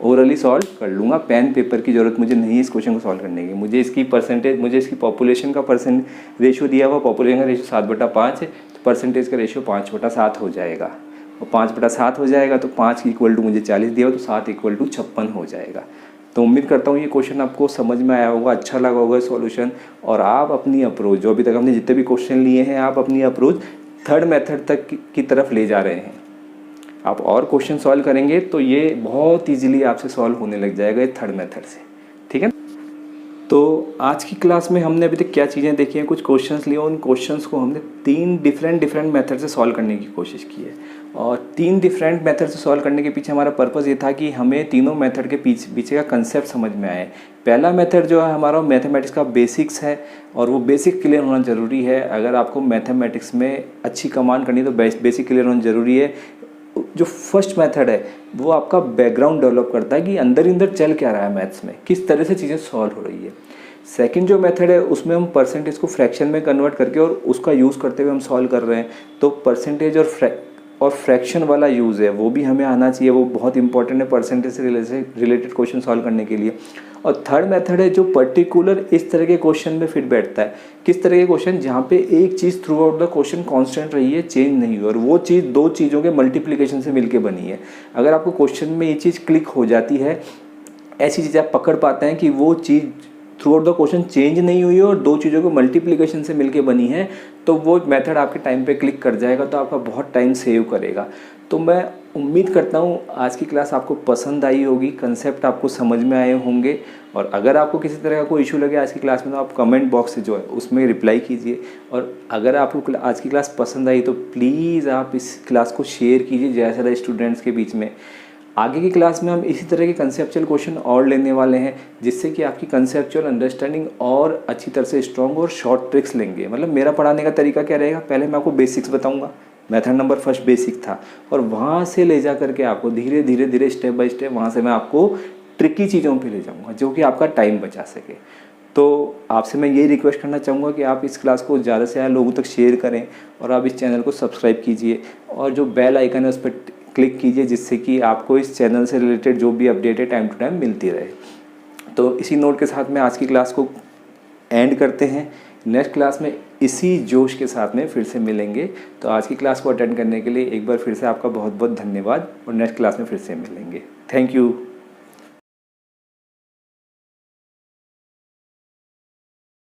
ओरली सॉल्व कर लूँगा। पेन पेपर की ज़रूरत मुझे नहीं इस क्वेश्चन को सॉल्व करने की। मुझे इसकी परसेंटेज, मुझे इसकी पॉपुलेशन का रेशियो दिया हुआ, पॉपुलेशन का रेशियो 7/5 है, तो परसेंटेज का रेशियो 5/7 हो जाएगा। और 5/7 हो जाएगा तो 5 इक्वल टू मुझे 40 दिया हुआ, तो 7 इक्वल टू 56 हो जाएगा। तो उम्मीद करता हूँ ये क्वेश्चन आपको समझ में आया होगा, अच्छा लगा होगा सॉल्यूशन। और आप अपनी अप्रोच, जो अभी तक हमने जितने भी क्वेश्चन लिए हैं, आप अपनी अप्रोच थर्ड मेथड तक की तरफ ले जा रहे हैं। आप और क्वेश्चन सॉल्व करेंगे तो ये बहुत इजीली आपसे सॉल्व होने लग जाएगा ये थर्ड मेथड से, ठीक है। तो आज की क्लास में हमने अभी तक क्या चीज़ें देखी हैं, कुछ क्वेश्चंस लिए, उन क्वेश्चंस को हमने 3 डिफरेंट मेथड से सॉल्व करने की कोशिश की है। और 3 डिफरेंट मेथड से सॉल्व करने के पीछे हमारा पर्पज़ ये था कि हमें तीनों मेथड के पीछे का कंसेप्ट समझ में आए। पहला मेथड जो है हमारा मैथमेटिक्स का बेसिक्स है और वो बेसिक क्लियर होना ज़रूरी है। अगर आपको मैथमेटिक्स में अच्छी कमांड करनी है तो बेसिक क्लियर होना ज़रूरी है। जो फर्स्ट मेथड है वो आपका बैकग्राउंड डेवलप करता है कि अंदर चल क्या रहा है मैथ्स में, किस तरह से चीज़ें सॉल्व हो रही है। सेकंड जो मेथड है उसमें हम परसेंटेज को फ्रैक्शन में कन्वर्ट करके और उसका यूज़ करते हुए हम सॉल्व कर रहे हैं। तो परसेंटेज और फ्रैक्शन वाला यूज़ है वो भी हमें आना चाहिए, वो बहुत इंपॉर्टेंट है परसेंटेज से रिलेटेड क्वेश्चन सॉल्व करने के लिए। और थर्ड मेथड है जो पर्टिकुलर इस तरह के क्वेश्चन में फिट बैठता है। किस तरह के क्वेश्चन, जहाँ पे एक चीज़ throughout the question constant रही है, चेंज नहीं हुई, और वो चीज़ 2 चीज़ों के मल्टीप्लिकेशन से मिलके बनी है। अगर आपको क्वेश्चन में ये चीज़ क्लिक हो जाती है, ऐसी चीज़ आप पकड़ पाते हैं कि वो चीज़ throughout the question change नहीं हुई है और 2 चीज़ों को मल्टीप्लिकेशन से मिलके बनी है, तो वो मेथड आपके टाइम पे क्लिक कर जाएगा, तो आपका बहुत टाइम सेव करेगा। तो मैं उम्मीद करता हूँ आज की क्लास आपको पसंद आई होगी, कंसेप्ट आपको समझ में आए होंगे। और अगर आपको किसी तरह का कोई इशू लगे आज की क्लास में तो आप कमेंट बॉक्स से जो है उसमें रिप्लाई कीजिए। और अगर आपको आज की क्लास पसंद आई तो प्लीज़ आप इस क्लास को शेयर कीजिए ज़्यादा से ज़्यादा स्टूडेंट्स के बीच में। आगे की क्लास में हम इसी तरह के कंसेप्चुअल क्वेश्चन और लेने वाले हैं, जिससे कि आपकी कंसेप्चुअल अंडरस्टैंडिंग और अच्छी तरह से स्ट्रॉन्ग और शॉर्ट ट्रिक्स लेंगे। मतलब मेरा पढ़ाने का तरीका क्या रहेगा, पहले मैं आपको बेसिक्स बताऊंगा, मेथड नंबर फर्स्ट बेसिक था, और वहाँ से ले जा करके आपको धीरे धीरे स्टेप बाय स्टेप वहाँ से मैं आपको ट्रिकी चीज़ों पे ले जाऊँगा जो कि आपका टाइम बचा सके। तो आपसे मैं यही रिक्वेस्ट करना चाहूँगा कि आप इस क्लास को ज़्यादा से ज़्यादा लोगों तक शेयर करें और आप इस चैनल को सब्सक्राइब कीजिए और जो बेल आइकन है उस पर क्लिक कीजिए, जिससे कि आपको इस चैनल से रिलेटेड जो भी अपडेट है टाइम टू टाइम मिलती रहे। तो इसी नोट के साथ में आज की क्लास को एंड करते हैं। नेक्स्ट क्लास में इसी जोश के साथ में फिर से मिलेंगे। तो आज की क्लास को अटेंड करने के लिए एक बार फिर से आपका बहुत बहुत धन्यवाद और नेक्स्ट क्लास में फिर से मिलेंगे। Thank you.